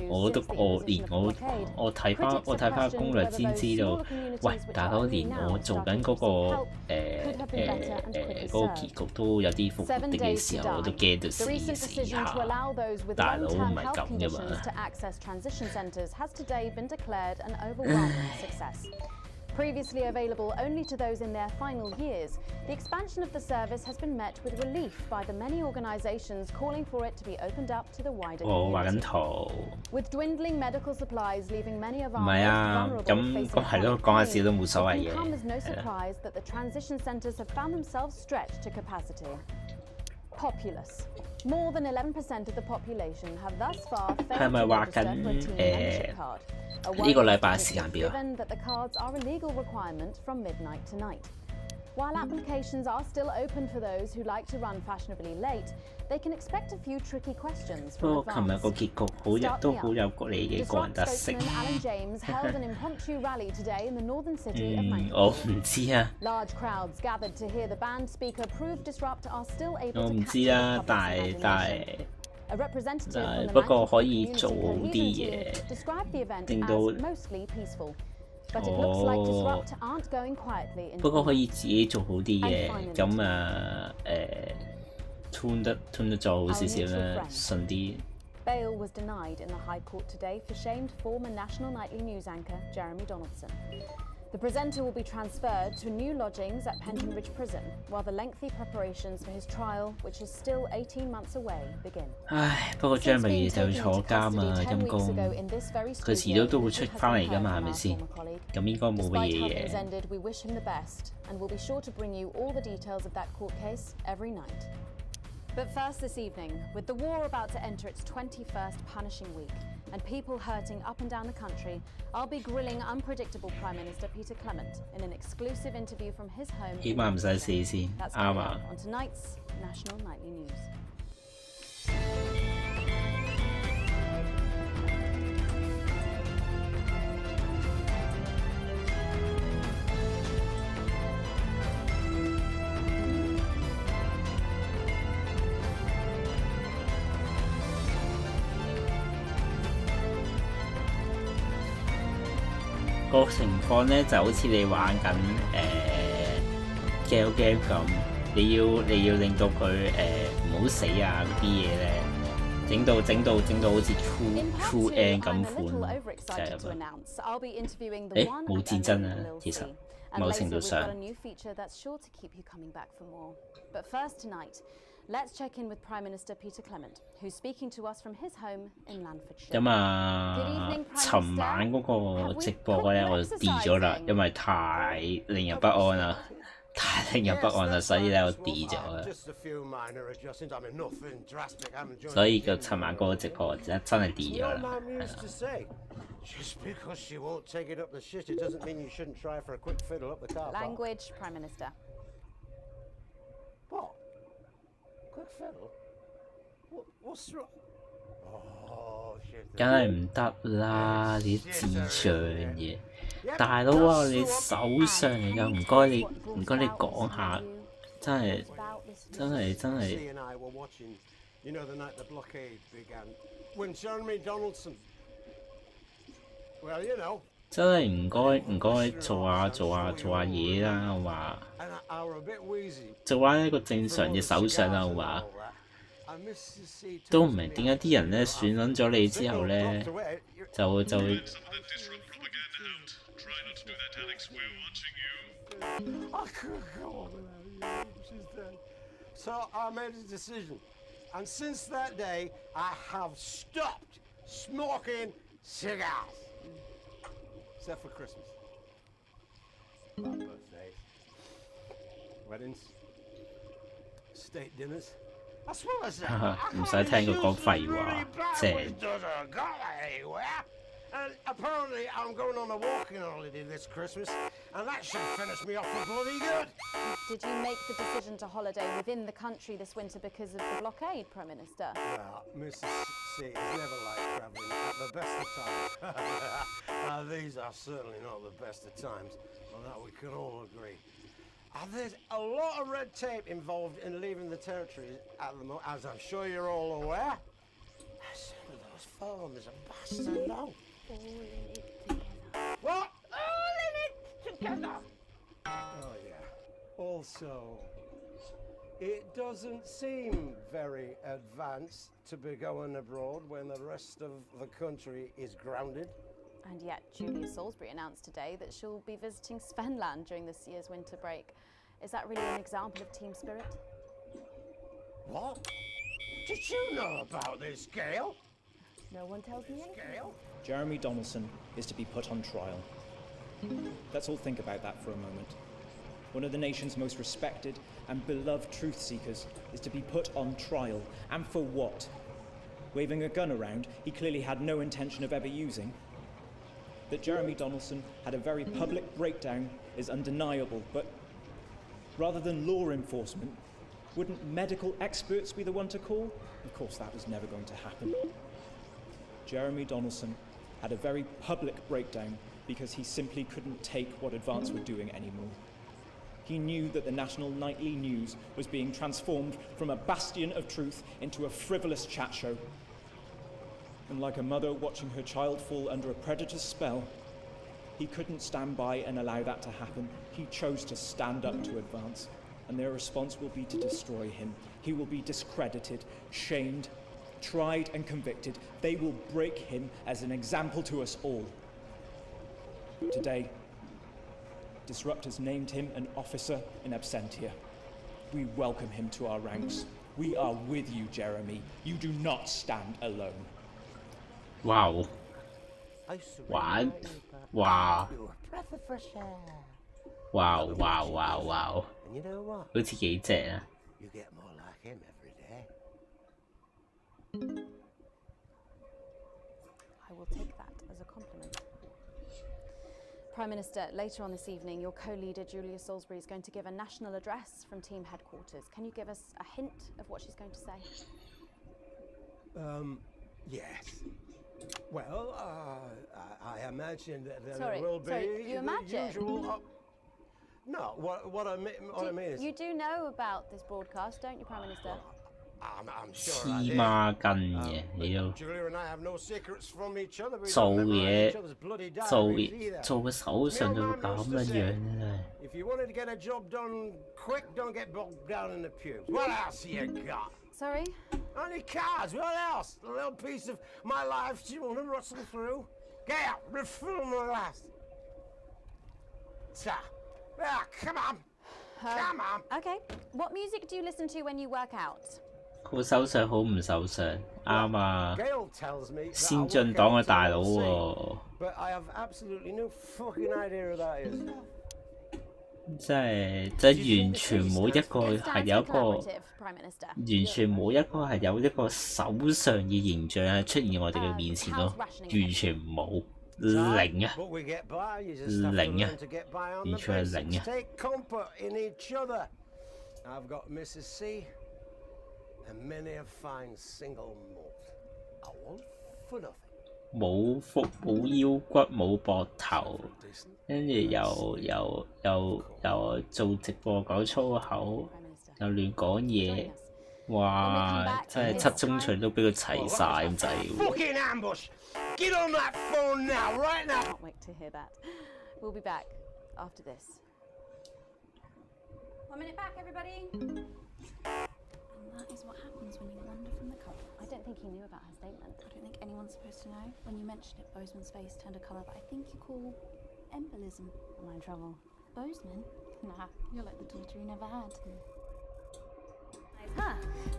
我睇翻攻略先知道，喂大佬連我做緊嗰個結局都有啲復活啲嘅時候，我都驚到死下，大佬唔係咁嘅嘛。Previously available only to those in their final years, the expansion of the service has been met with relief by the many organisations calling for it to be opened up to the wider community. With dwindling medical supplies leaving many of our most vulnerable facing it come as no surprise that the transition centres have found themselves stretched to capacity. Populous. More than 11% of the population have thus far failed to register for a team membership card. 呢個禮拜時間表。 Given that the cards are a legal requirement from midnight tonight. While applications are still open for those who like to run fashionably late, they can expect a few tricky questions from advance. 不過琴日個結局都好有你嘅個人特色。Alan James held an impromptu rally today in the northern city of Manchester. 我唔知啊。 Large crowds gathered to hear the band speaker prove Disrupt are still able 我 to 唔知啊，但係。 A representative from the 不過可以 Manchester 做好啲 community 嘢， described the event 令到 as mostly peaceful. But it looks like Disrupt aren't going quietly in 不過可以自己做好啲嘢，咁啊tune 得做好少少啦，順啲。 Bail was denied in the High Court today for shamed former National Nightly News anchor Jeremy Donaldson. The presenter will be transferred to new lodgings at Penton Ridge Prison, while the lengthy preparations for his trial, which is still 18 months away, begin. 唉，不過張美儀就要坐監啊，陰公。佢遲早都會出翻嚟㗎嘛，係咪先？咁應該冇乜嘢嘅。 ended, we wish him the best, and we'll be sure to bring you all the details of that court case every night. But first this evening, with the war about to enter its 21st punishing week, and people hurting up and down the country, I'll be grilling unpredictable Prime Minister Peter Clement in an exclusive interview from his home. 起碼唔使試先，啱啊。 On tonight's National Nightly News. 個情況咧就好似你玩緊game 咁，你要令到佢唔好死啊嗰啲嘢咧，整到好似 true end 咁款，就係咁樣。冇戰爭啊，其實某程度上。Let's check in with Prime Minister Peter Clement, who's speaking to us from his home in Lanfordshire. 咁啊，尋晚嗰個直播咧我就 delete 咗啦，因為太令人不安啦，所以咧我 delete 咗啦。所以個尋晚嗰個直播真係 delete 咗啦，係啦。Just because she won't take it up the shit, it doesn't mean you shouldn't try for a quick fiddle up the car park. Language, Prime Minister. What? Quick fiddle? What's wrong? Oh shit. 梗係唔得啦！你啲智障嘢，大佬啊！你首相嚟㗎，唔該你講下，真係。She and I were watching, you know, the night the blockade began, when Jeremy Donaldson. Well, you know. 真係唔該做下嘢啦，我話。做下一個正常嘅首相啦，我話。都唔明點解啲人咧選撚咗你之後咧，就會。So I made a decision, and since that day I have stopped smoking cigars. Except for Christmas. Birthdays. Weddings. State dinners. That's what I said. 唔使聽佢講廢話，正。 And apparently I'm going on a walking holiday this Christmas, and that should finish me off for bloody good. Did you make the decision to holiday within the country this winter because of the blockade, Prime Minister? Well, Mrs. C is never like travelling at the best of times. These are certainly not the best of times, on that we can all agree. There's a lot of red tape involved in leaving the territory at the moment, as I'm sure you're all aware. Some of those forms are bastard long. All in it together. What? All in it together! Oh, yeah. Also, it doesn't seem very advanced to be going abroad when the rest of the country is grounded. And yet, Julia Salisbury announced today that she'll be visiting Svenland during this year's winter break. Is that really an example of team spirit? What? Did you know about this, Gail? No one tells me anything. Gail? Jeremy Donaldson is to be put on trial. Let's all think about that for a moment. One of the nation's most respected and beloved truth seekers is to be put on trial. And for what? Waving a gun around he clearly had no intention of ever using. That Jeremy Donaldson had a very public breakdown is undeniable, but rather than law enforcement, wouldn't medical experts be the one to call? Of course, that was never going to happen. Jeremy Donaldson had a very public breakdown because he simply couldn't take what Advance were doing anymore. He knew that the national nightly news was being transformed from a bastion of truth into a frivolous chat show. And like a mother watching her child fall under a predator's spell, he couldn't stand by and allow that to happen. He chose to stand up to Advance, and their response will be to destroy him. He will be discredited, shamed, tried and convicted. They will break him as an example to us all. Today, Disruptors named him an officer in absentia. We welcome him to our ranks. We are with you, Jeremy. You do not stand alone. Wow. What? Wow. Wow, wow, wow, wow. And you know what? 好似幾正啊！ You get more like him every day. I will take that as a compliment. Prime Minister, later on this evening, your co-leader Julia Salisbury is going to give a national address from team headquarters. Can you give us a hint of what she's going to say? Yes. Well, I imagine that there Sorry, will be you the imagine? usual. No, what I mean is. You do know about this broadcast, don't you, Prime Minister? I'm 黐 sure I 孖 did. 筋嘅，你都 Julia and I have no secrets from each other. We 做 don't memorize 嘢 each other's bloody 做 diaries either. 做個手信就會咁樣樣真係。 If you wanted to get a job done quick, don't get bogged down in the pubes. What else you got? Sorry? Only cards. What else? A little piece of my life you want to rustle through? Get out. Refill my last. Come on. Come on. Okay. What music do you listen to when you work out? 佢手上好唔手上，啱啊！ Gail tells me that I 先進 work 黨嘅 out 大 to 佬 sing, 喎， but I have absolutely no fucking idea who that is. 即係完全冇一個係有一個， Prime Minister. 完全冇一個係有一個首相嘅形象係出現喺我哋嘅面前咯，完全冇零啊， But we get by. You just have to 零啊， learn to get by on 完 the 全係 basics. 零啊。 Take comfort in each other. I've got Mrs. C and many a fine single malt. I want for nothing. 冇腹冇腰骨冇膊頭，跟住又做直播講粗口，又亂講嘢，哇！真係七宗罪都俾佢齊晒咁滯喎。 Fucking ambush! Get on that phone now, right now! Can't wait to hear that. We'll be back after this. 1 minute back, everybody. And that is what happens when you wander from the couple. I don't think he knew about her statement. I don't think anyone's supposed to know. When you mentioned it, Bozeman's face turned a colour that I think you call embolism. Am I in trouble? Bozeman? Nah, you're like the daughter he never had. Huh?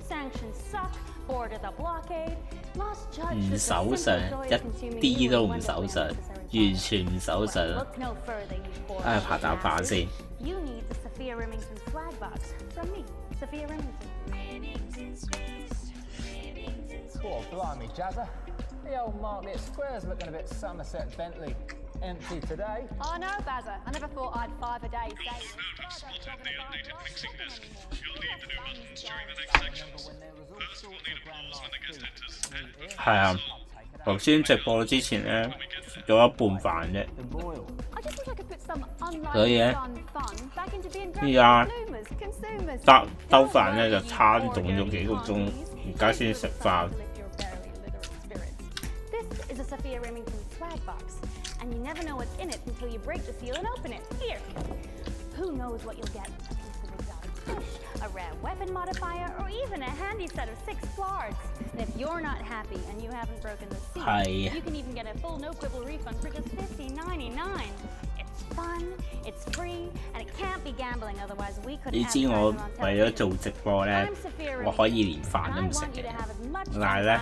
Sanctions suck, border the blockade, lost 唔 judge 手上，一啲都唔手上，完全唔手上。 Look no further, you poor 唉，拍打靶先。 You need the Sophia Remington swag box from me, Sophia Remington. Oh, blimey, Jazza. The old Market Square's looking a bit Somerset Bentley. Empty today. Oh no, Bazza. I never thought I'd 5 a day. Spotted the updated mixing disc. You'll need the new buttons during the next sections. First, we'll need applause when the guest enters, and 係啊，頭先直播之前咧做一半飯啫， I just wish I could put some 所以 unlikely 咧 fun back into being 依家 consumers. 兜飯咧就攤凍咗幾個鐘，而家先食飯。 This is a Sophia Remington swag box, and you never know what's in it until you break the seal and open it. Here. Who knows what you'll get? A piece of exotic fish, a rare weapon modifier, or even a handy set of 6 swords. And if you're not happy and you haven't broken the seal, Hi. you can even get a full no-quibble refund for just $50.99. It's fun, it's free, and it can't be gambling, otherwise we couldn't 你知我 advertise it on 為咗做直播咧，我可以連飯都唔食嘅，但係咧。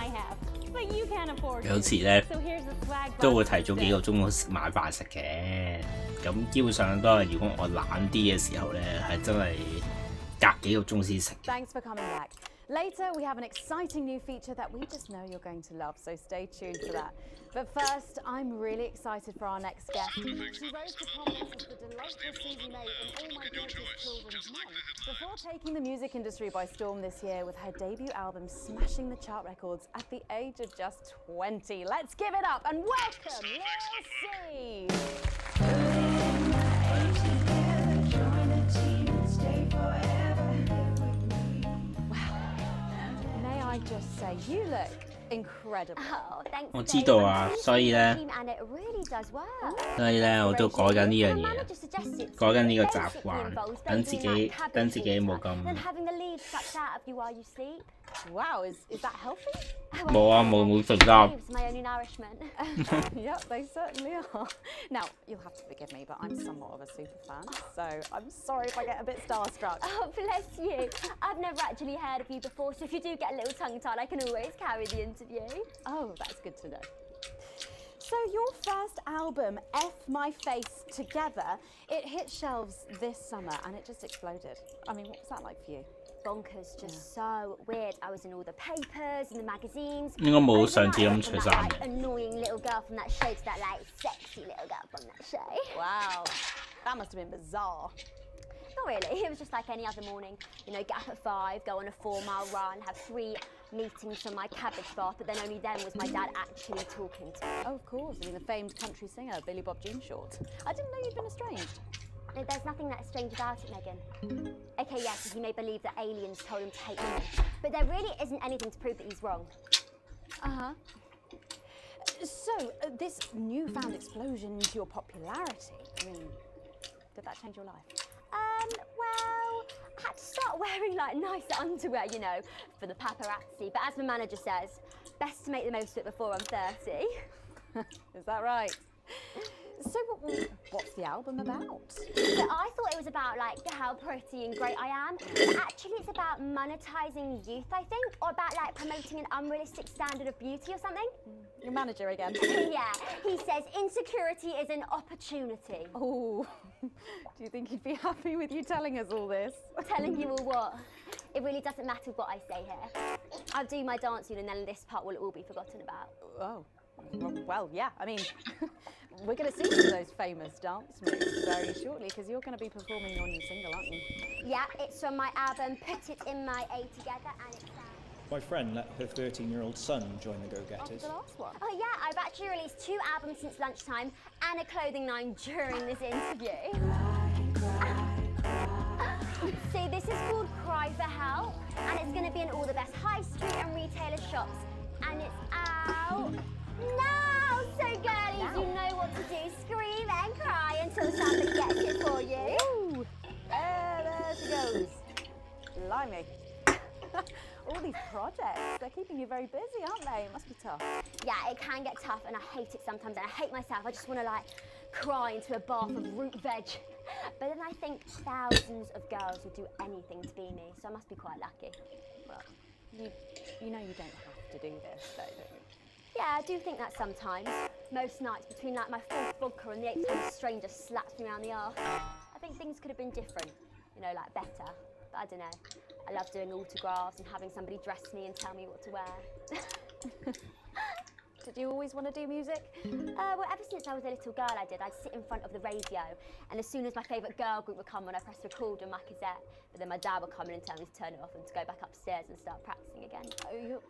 But you can't afford it. 有時咧 So here's the swag box 都會提早幾個鐘買飯食嘅，咁基本上都係如果我懶啲嘅時候咧，係真係隔幾個鐘先食。 Thanks for coming back. Later, we have an exciting new feature that we just know you're going to love, so stay tuned for that. But first, I'm really excited for our next guest. She rose to prominence as the delightful Susie May in All My Greatest Children's Men, before taking the music industry by storm this year with her debut album smashing the chart records at the age of just 20. Let's give it up and welcome Lil C! May I just say, you look incredible. Oh, thanks. 我知道啊，所以咧， And it really does work. 所以咧我都改緊呢樣嘢，改緊呢個習慣，等自己冇咁 Then having the leaves sucked out of you while you sleep. Wow, is that healthy? 冇啊冇食得。 Leaves my only nourishment. Yep, they certainly are. Now, you'll have to forgive me, but I'm somewhat of a super fan, so I'm sorry if I get a bit starstruck. Oh, bless you. I've never actually heard of you before, so if you do get a little tongue-tied, I can always carry the interview. Oh, that's good to know. So your first album, F My Face Together, it hit shelves this summer and it just exploded. I mean, what was that like for you? Bonkers, just so weird. I was in all the papers and the magazines. 應該冇上次咁除衫。 Annoying little girl from that show to that like sexy little girl from that show. Wow, that must have been bizarre. Not really, it was just like any other morning. You know, get up at 5, go on a 4-mile run, have 3 meetings from my cabbage bath, but then only then was my dad actually talking to me. Oh, of course. I mean, the famed country singer, Billy Bob Jean Short. I didn't know you'd been estranged. There's nothing that strange about it, Megan. Okay, yes, he may believe that aliens told him to hate women, but there really isn't anything to prove that he's wrong. Uh-huh. So, this newfound explosion into your popularity, I mean, did that change your life? Well, I had to start wearing like nice underwear, you know, for the paparazzi. But as my manager says, best to make the most of it before I'm 30. Is that right? So what's the album about? So I thought it was about like how pretty and great I am. But actually it's about monetizing youth, I think, or about like promoting an unrealistic standard of beauty or something. Your manager again? Yeah, he says insecurity is an opportunity. Oh, do you think he'd be happy with you telling us all this? Telling you all what? It really doesn't matter what I say here. I'll do my dancing and then this part will all be forgotten about. Oh, well, yeah, I mean, we're going to see some of those famous dance moves very shortly because you're going to be performing your new single, aren't you? Yeah, it's from my album Put It In My A Together and it's... My friend let her 13-year-old son join the Go-Getters. The last one? Oh yeah, I've actually released 2 albums since lunchtime and a clothing line during this interview. See, this is called Cry for Help and it's going to be in all the best high street and retailer shops and it's out now. So girlies, you know what to do. Scream and cry until somebody gets it for you. Ooh, there she goes. Blimey. All these projects, they're keeping you very busy, aren't they? It must be tough. Yeah, it can get tough and I hate it sometimes and I hate myself. I just want to like cry into a bath of root veg. But then I think thousands of girls would do anything to be me, so I must be quite lucky. Well, you know you don't have to do this, though, don't you? Yeah, I do think that sometimes. Most nights between like my 4th vodka and the 8th time a stranger slaps me around the arse. I think things could have been different, you know, like better. But I don't know. I love doing autographs and having somebody dress me and tell me what to wear. Did you always want to do music? Well, ever since I was a little girl, I did. I'd sit in front of the radio, and as soon as my favourite girl group would come on, I'd press record on my cassette. But then my dad would come in and tell me to turn it off and to go back upstairs and start practicing again. Oh,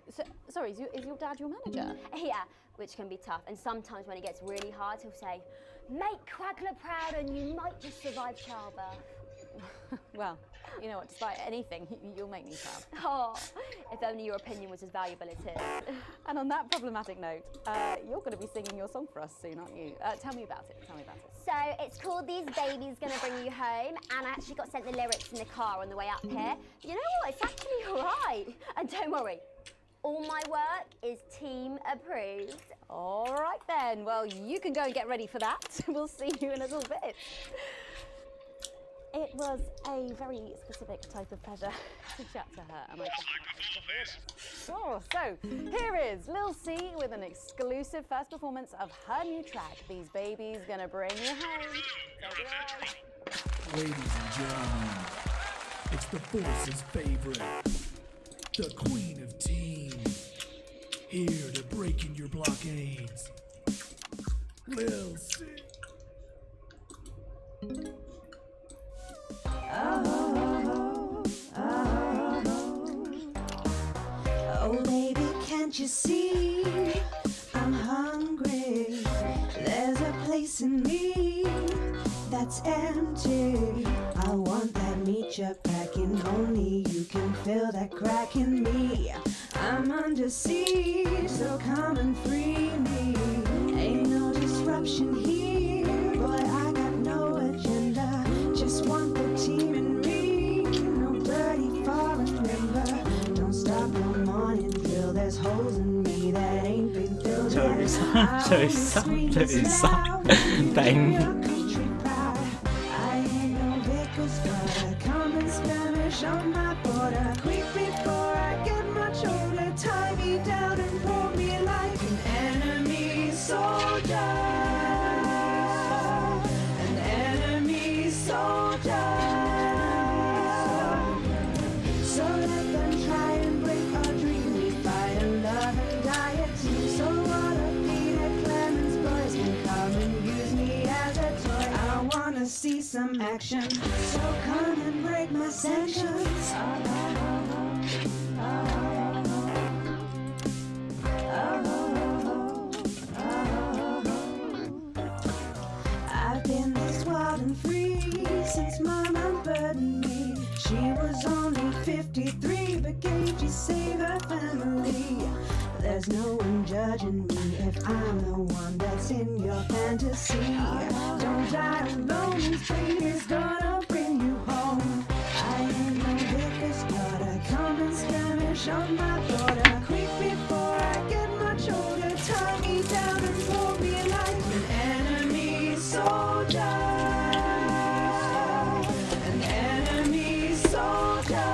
sorry, is your dad your manager? Yeah, which can be tough. And sometimes when it gets really hard, he'll say, "Make Quagler proud, and you might just survive childbirth." Well, you know what, despite anything, you'll make me proud. Oh, if only your opinion was as valuable as his. And on that problematic note, you're going to be singing your song for us soon, aren't you? Tell me about it, So, it's called These Babies Gonna Bring You Home, and I actually got sent the lyrics in the car on the way up here. You know what, it's actually alright. And don't worry, all my work is team approved. All right then, well, you can go and get ready for that. We'll see you in a little bit. It was a very specific type of pleasure to chat to her. And Sure, so here is Lil C with an exclusive first performance of her new track, These Babies Gonna Bring You Home. Ladies and gentlemen, it's the Force's favorite, the Queen of Teens, here to break in your blockades, Lil C. Oh baby, can't you see I'm hungry? There's a place in me that's empty. I want that meat you're packing. Only you can fill that crack in me. I'm under siege, so come and free me. Ain't no disruption here, boy, I got no agenda. Just want the team and me, no bloody falling river. Don't stop no morning drill, there's holes in me that ain't been filled yet. I ain't no Vickers, but common Spanish on my border. Quick before I get much older, tie me down and pull me like an enemy soldier. An enemy soldier. So let them try and break our dream. We fight and love and die at two. So what a Peter Clemens boys can come and use me as a toy. I wanna see some action, so come and break my sanctions. I've been this wild and free made you save her family. There's no one judging me if I'm the one that's in your fantasy. Don't die alone, this train is gonna bring you home. I ain't no vicar's daughter, come and skirmish on my border. Quick before I get much older, tie me down and pull me like an enemy soldier. An enemy soldier.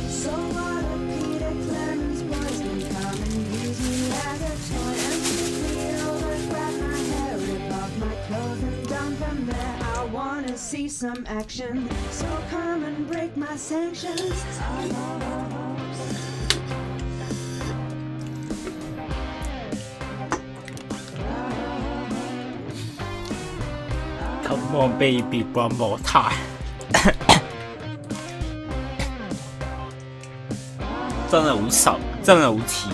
So what a Peter Clemens boys can come and use me as a toy and flip me over, grab my hair, rip off my clothes and down from there. I wanna see some action, so come and break my sanctions. Come on baby one more time 真係好熟，真係好似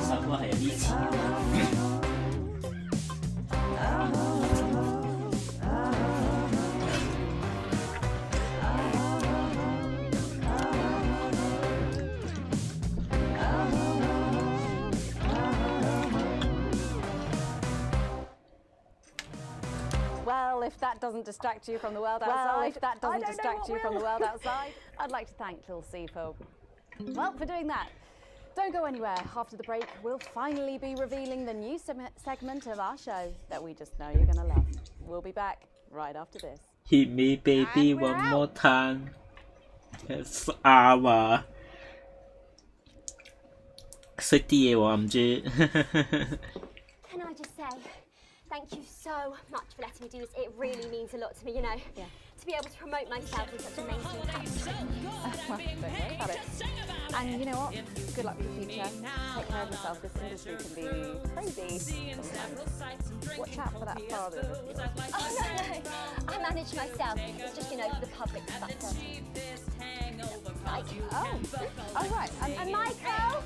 首歌係有啲似Well, if that doesn't distract you from the world outside, I'd like to thank Lil C for doing that. Don't go anywhere. After the break, we'll finally be revealing the new segment of our show that we just know you're gonna love. We'll be back right after this. Hit me baby one more time 啱啊識啲嘢喎唔知 Can I just say thank you so much for letting me do this. It really means a lot to me, you know. Yeah. To be able to promote myself in such a mainstream platform. Well, don't worry about it. And you know what? Good luck for the future. Take care of yourself. This industry can be crazy sometimes. Watch out for that father of yours. Oh, no. I manage myself. It's just, you know, for the public factor. Oh, right. And Michael?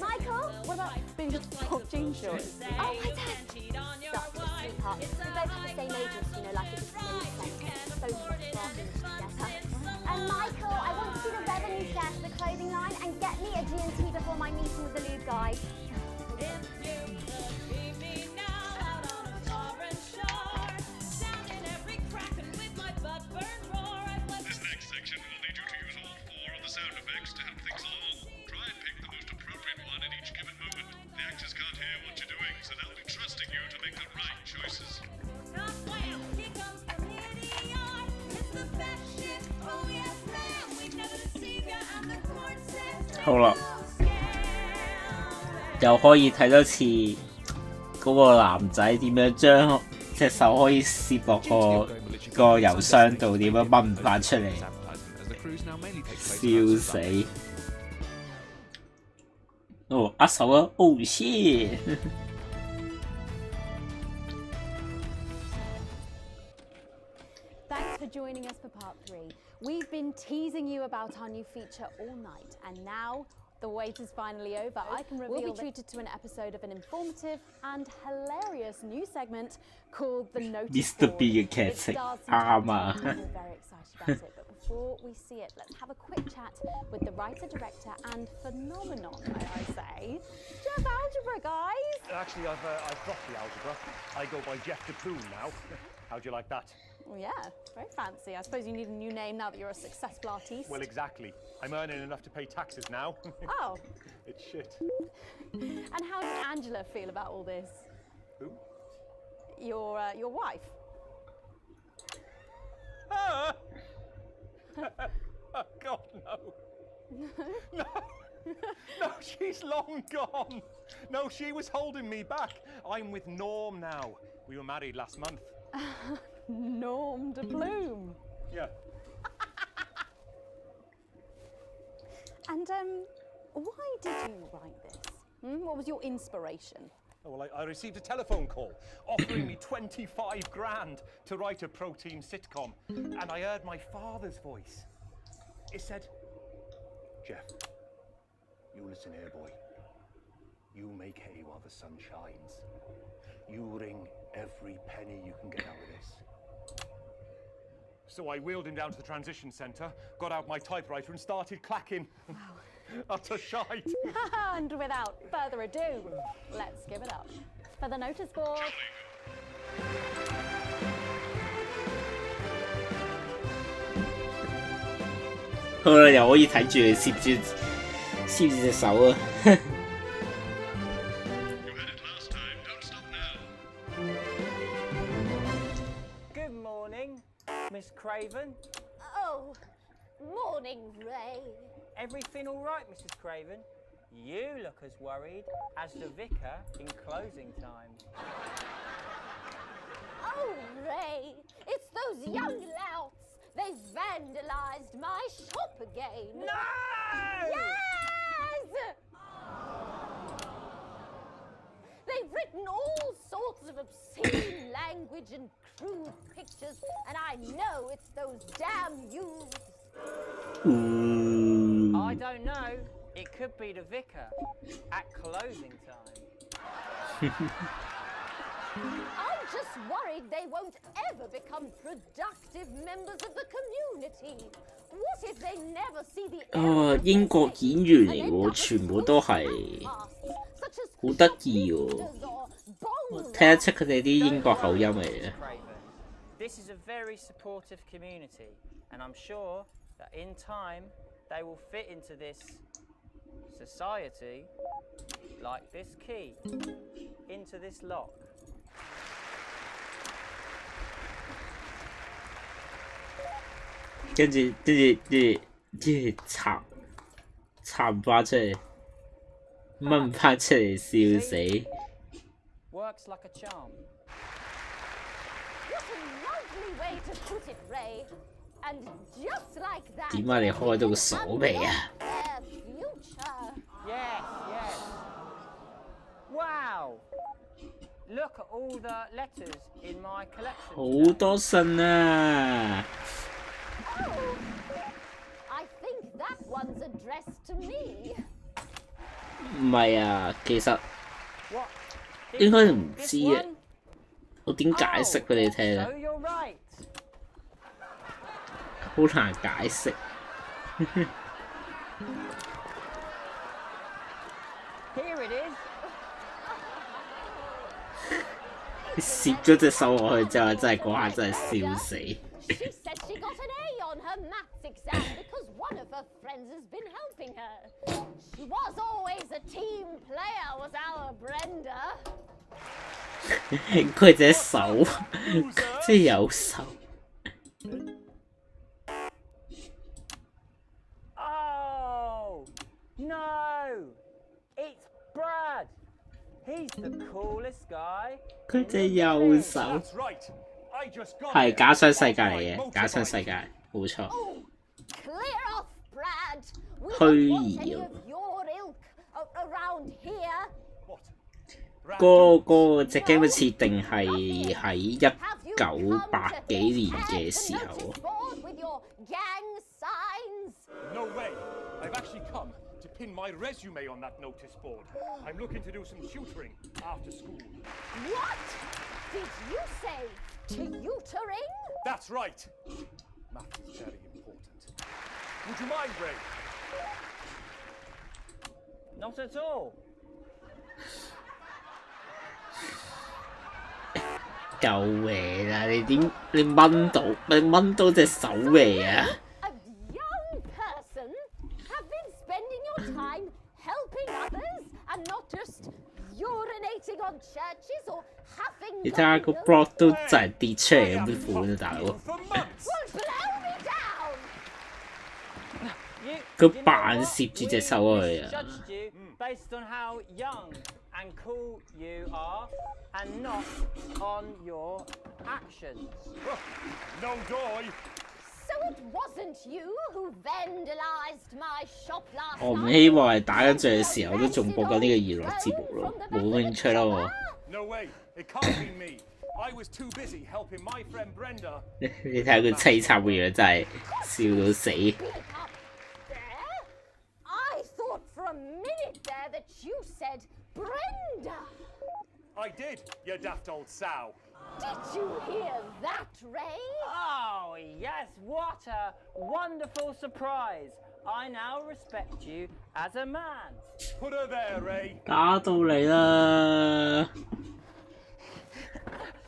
Michael? What about being old jean shorts? Oh, my dad. Such a sweetheart. We both have the same agency, you know, like it just made sense. Both of us working together. And Michael, I want to see the revenue share for the clothing line and get me a G&T before my meeting with the lube guy. This next section will need you to use all 4 of the sound effects to help things along. Try and pick the most appropriate one at each given moment. The actors can't hear what you're doing, so they'll be trusting you to make the right choices. Oh, 好啦，又可以睇多次嗰個男仔點樣將隻手可以攝落個郵箱度，點樣掹唔翻出嚟，笑死！哦，握手啊 ！Oh shit！ Thanks for joining us for part 3. We've been teasing you about our new feature all night, and now the wait is finally over. I can reveal we'll be treated to an episode of an informative and hilarious new segment called The Notice Mr. Board. Big Cat It stars Armor. We're very excited about it, but before we see it, let's have a quick chat with the writer, director, and phenomenon, I say, Jeff Algebra, guys. Actually, I've dropped the algebra. I go by Jeff DePoon now. How'd you like that? Well, yeah, very fancy. I suppose you need a new name now that you're a successful artiste. Well, exactly. I'm earning enough to pay taxes now. Oh. It's shit. And how does Angela feel about all this? Who? Your wife. Ah! Oh, God, no. No. No, she's long gone. No, she was holding me back. I'm with Norm now. We were married last month. Norm de Plume. Yeah. And why did you write this? What was your inspiration? Oh, well, I received a telephone call offering me 25 grand to write a pro-team sitcom, and I heard my father's voice. It said, Jeff, you listen here, boy. You make hay while the sun shines. You wring every penny you can get out of this. So I wheeled him down to the transition centre, got out my typewriter and started clacking. Wow. Utter shite. And without further ado, let's give it up for the notice board. 好啦，又可以睇住佢攝住隻手啊！Good morning, Miss Craven. Oh, morning, Ray. Everything all right, Mrs. Craven? You look as worried as the vicar in closing time. Oh, Ray, it's those young louts. They've vandalised my shop again. No! Yes! They've written all sorts of obscene language and crude pictures, and I know it's those damn youths. I don't know. It could be the vicar at closing time. I'm just worried they won't ever become productive members of the community. What if they never see the 英國演員嚟喎，全部都係好得意喎，聽得出佢哋啲英國口音嚟嘅。This is a very supportive community, and I'm sure that in time they will fit into this society like this key into this lock. 跟住插唔翻出嚟，掹唔翻出嚟，笑死！ Works like a charm. What a lovely way to put it, Ray. And just like that, 點解你開到個鎖未啊？ their future. Yes, yes. Wow. Look at all the letters in my collection. 好多信啊！ Oh, I think that one's addressed to me. 唔係啊，其實應該唔知啊。我點解釋俾你聽啊？ So you're right. 好難解釋。Here it is. 攝咗隻手落去之後，真係嗰下真係笑死。 She said she got an A on her maths exam because one of her friends has been helping her. She was always a team player, was our Brenda. 佢隻手即係有手。 Oh no! It's Brad. He's the coolest guy. 佢隻右手係假想世界嚟嘅，假想世界冇錯。 Clear off, Brad. We 虛 don't want 擬 any of your ilk around here. 個隻 game 嘅設定係喺1980幾年嘅時候。 Board with your gang signs. No way. I've actually come to pin my resume on that notice board. I'm looking to do some tutoring after school. What? Did you say tutoring? That's right. Math is very important. Would you mind, Ray? Not at all. 夠味啦！你掹到隻手未啊？ A young person have been spending your time helping others and not just urinating on churches or huffing. 你睇下個 block 都真係跌出嚟咁啲款啊，大佬！ Well, blow me down. 佢扮攝住隻手落去啊！ Judged you based on how young and cool you are, and not on your actions. No joy. So it wasn't you who vandalized my shop last 我唔 night. 希望係打緊仗嘅時候都仲播緊呢個娛樂節目咯，冇興趣啦我。 No way. It can't be me. I was too busy helping my friend Brenda. 你睇下佢凄慘嘅樣，真係笑到死。 I thought for a minute there that you said Brenda. I did, you daft old sow. Did you hear that, Ray? Oh, yes, what a wonderful surprise. I now respect you as a man. Put her there, Ray. 打到嚟啦！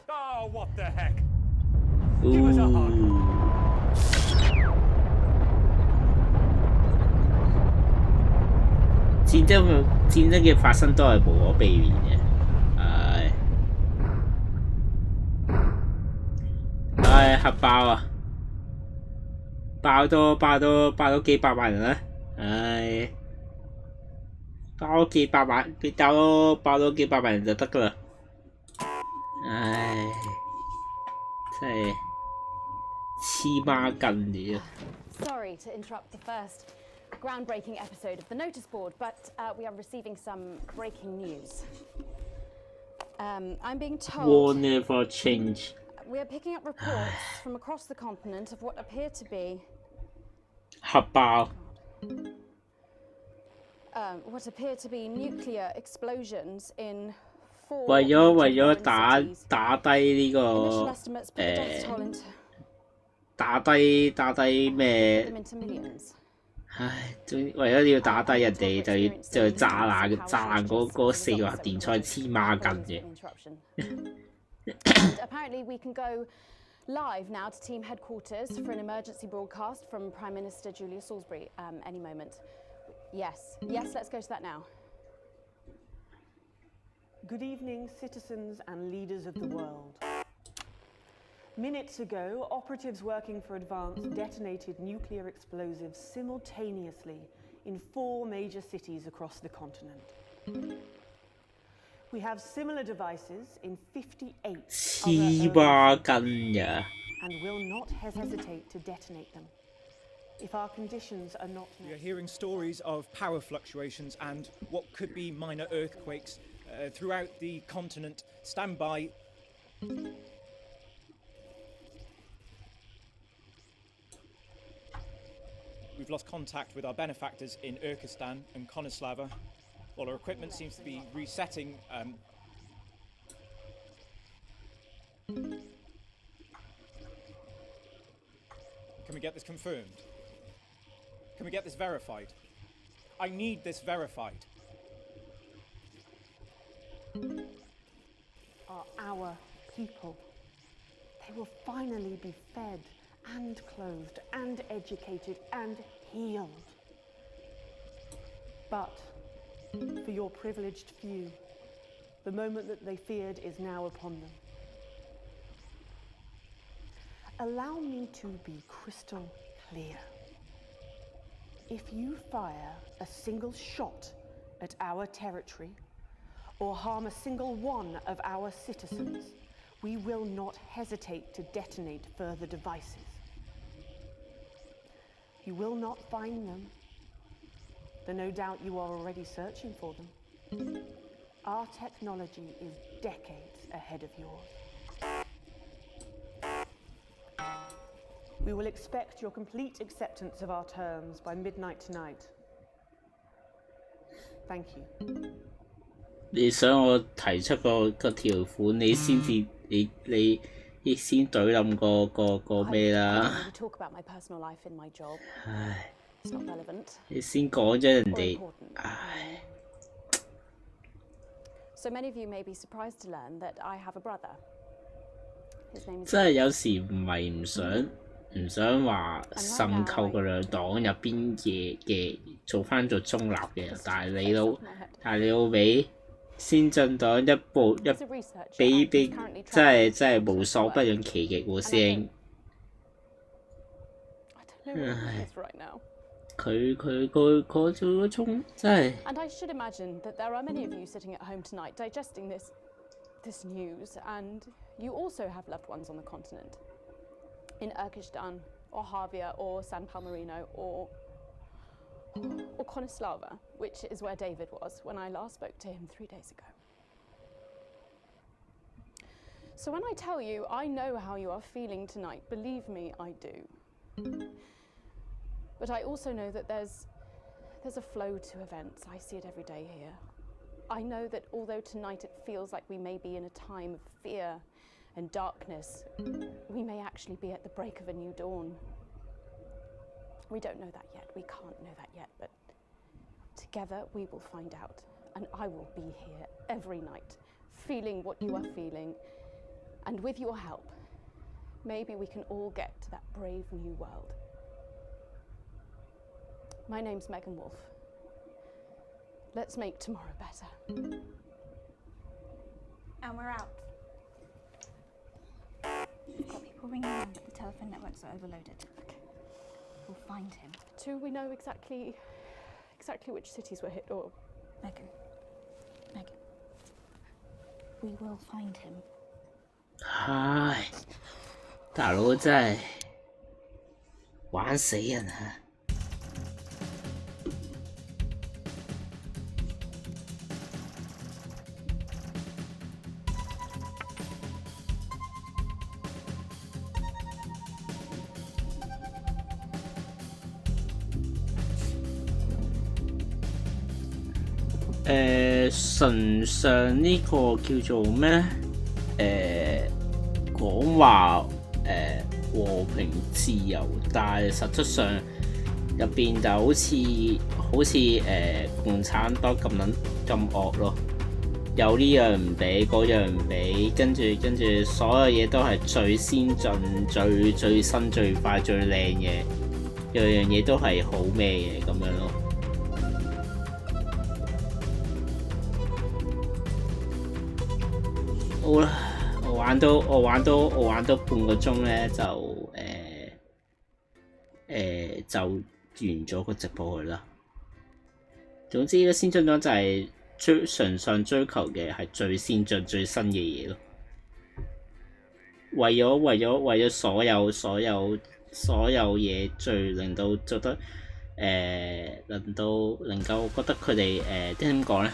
Oh, what the heck? Give us a hug. 戰爭嘅發生都係無可避免嘅，核爆啊！爆多幾百萬人啦！爆多幾百萬人就得㗎啦！真係黐孖筋嚟啊！ Sorry to interrupt the first groundbreaking episode of the notice board, but we are receiving some breaking news. I'm being told War never change. we are picking up reports from across the continent of what appear to be 核爆。what appear to be nuclear explosions in 4為咗打低呢個 initial estimates put the death toll into 打低咩？ them into millions. 唉，為咗要打低人哋，就炸爛嗰4個核電廠，黐孖筋嘅。And apparently we can go live now to team headquarters for an emergency broadcast from Prime Minister Julia Salisbury any moment. Yes, let's go to that now. Good evening, citizens and leaders of the world. Minutes ago, operatives working for Advance detonated nuclear explosives simultaneously in 4 major cities across the continent. We have similar devices in 58 黐孖筋呀！ and will not hesitate to detonate them if our conditions are not met. We are hearing stories of power fluctuations and what could be minor earthquakes throughout the continent. Stand by. We've lost contact with our benefactors in Urkistan and Konoslava, while our equipment seems to be resetting. Can we get this confirmed? Can we get this verified? I need this verified. Are our people. They will finally be fed and clothed and educated and healed. But for your privileged few, the moment that they feared is now upon them. Allow me to be crystal clear. If you fire a single shot at our territory or harm a single one of our citizens, we will not hesitate to detonate further devices. You will not find them, though no doubt you are already searching for them. Our technology is decades ahead of yours. We will expect your complete acceptance of our terms by midnight tonight. Thank you. 你想我提出個條款，你先至你先懟冧個咩啦？ talk about my personal life in my job. 唉， It's not relevant. 你先講咗人哋，唉。 So many of you may be surprised to learn that I have a brother. His name is 真係有時唔係唔想話滲透個兩黨入邊嘅做中立嘅，但係你老味先進黨俾真係無所不用其極喎聲。唉，佢做嗰種真係。 And I should imagine that there are many of you sitting at home tonight digesting this news, and you also have loved ones on the continent. In Urkistan, or Havia, or San Palmerino, or Konoslava, which is where David was when I last spoke to him 3 days ago. So when I tell you I know how you are feeling tonight, believe me, I do. But I also know that there's a flow to events. I see it every day here. I know that although tonight it feels like we may be in a time of fear and darkness, we may actually be at the break of a new dawn. We don't know that yet, we can't know that yet, but together we will find out, and I will be here every night, feeling what you are feeling, and with your help, maybe we can all get to that brave new world. My name's Megan Wolf. Let's make tomorrow better. And we're out. We've got people ringing around, but the telephone networks are overloaded. Okay. We'll find him. Do we know exactly which cities were hit, or? Megan. We will find him. 唉，大佬真係玩死人啊！純上呢個叫做咩？講話和平自由，但係實質上入邊就好似共產黨咁惡咯，有呢樣唔俾，嗰樣唔俾，跟住所有嘢都係最先進、最新、最快、最靚嘅，樣嘢都係好咩嘅咁樣咯。好啦，我玩到半個鐘咧，就完咗個直播佢啦。總之咧，先進黨就係崇尚追求嘅係最先進最新嘅嘢咯。為咗所有嘢最令到做得能夠覺得佢哋點講咧？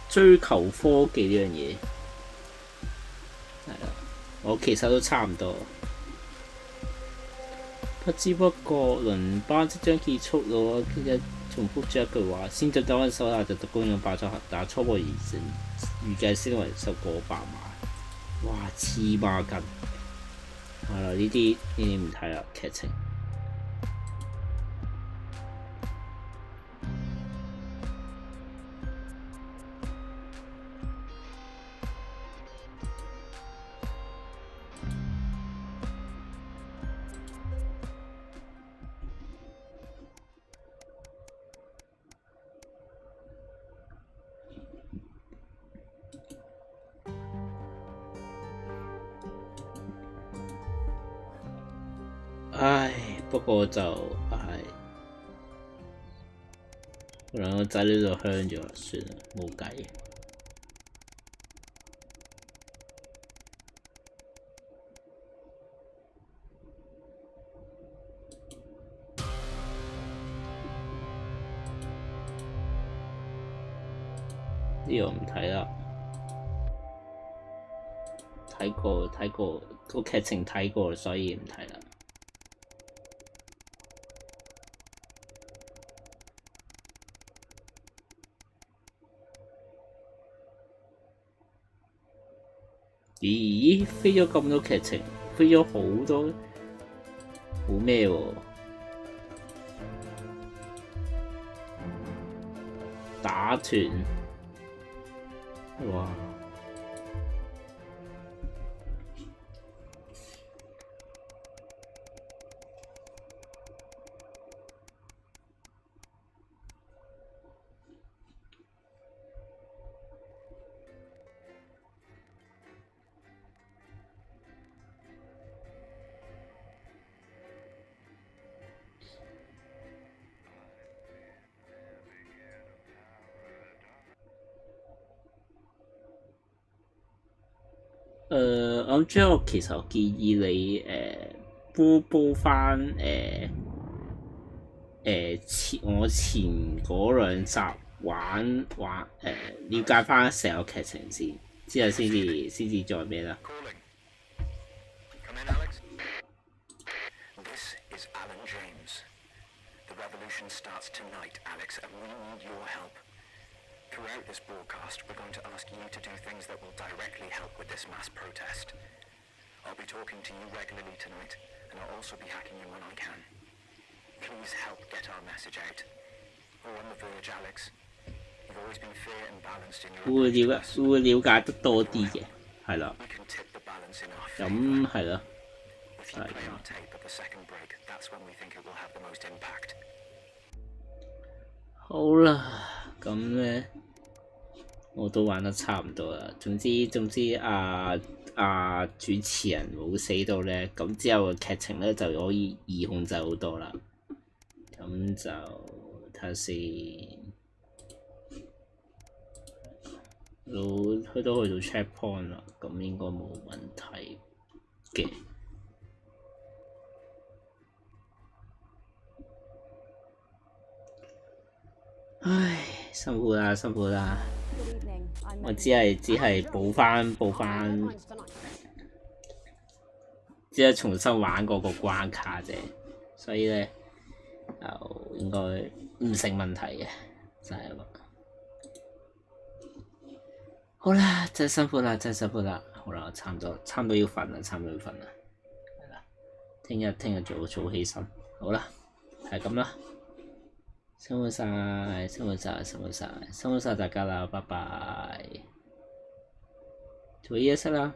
追求科技呢樣嘢係啦，我其實都差唔多。不知不覺輪班即將結束咯，其實重複咗一句話：先進黨手下就特工用爆炸核彈，初步完成，預計先為收過100萬。哇！黐孖筋。係啦，呢啲唔睇啦，劇情。唉，不過就兩個仔呢度香咗啦，算啦，冇計。呢個唔睇啦，睇過個劇情睇過，所以唔睇啦。咦？飛咗咁多劇情，飛咗好多，好咩喎？打團，哇！咁最後其實我建議你煲翻我前嗰2集玩了解翻成個劇情先，之後先至再咩啦。Throughout this broadcast, we're going to ask you to do things that will directly help with this mass protest. I'll be talking to you regularly tonight, and I'll also be hacking you when I can. Please help get our message out. We're on the verge, Alex. You've always been fair and balanced in your 會了解得多啲嘅，係啦。 We can tip the balance in our 咁係咯， If you play our tape at the second break, that's when we think it will have the most impact. 好啦，咁咧我都玩得差唔多啦。總之主持人冇死到咧，咁之後嘅劇情咧就可以易控制好多啦。咁就睇下先。 去到 checkpoint 啦，咁應該冇問題嘅。唉，辛苦啦，辛苦啦！我只係補翻，只係重新玩過個關卡啫，所以咧就應該唔成問題嘅，就係話。 好啦，真係辛苦啦，真係辛苦啦。好啦，差唔多要瞓啦，係啦。聽日早起身。好啦，係咁啦。辛苦晒大家啦，拜拜。早啲休息啦。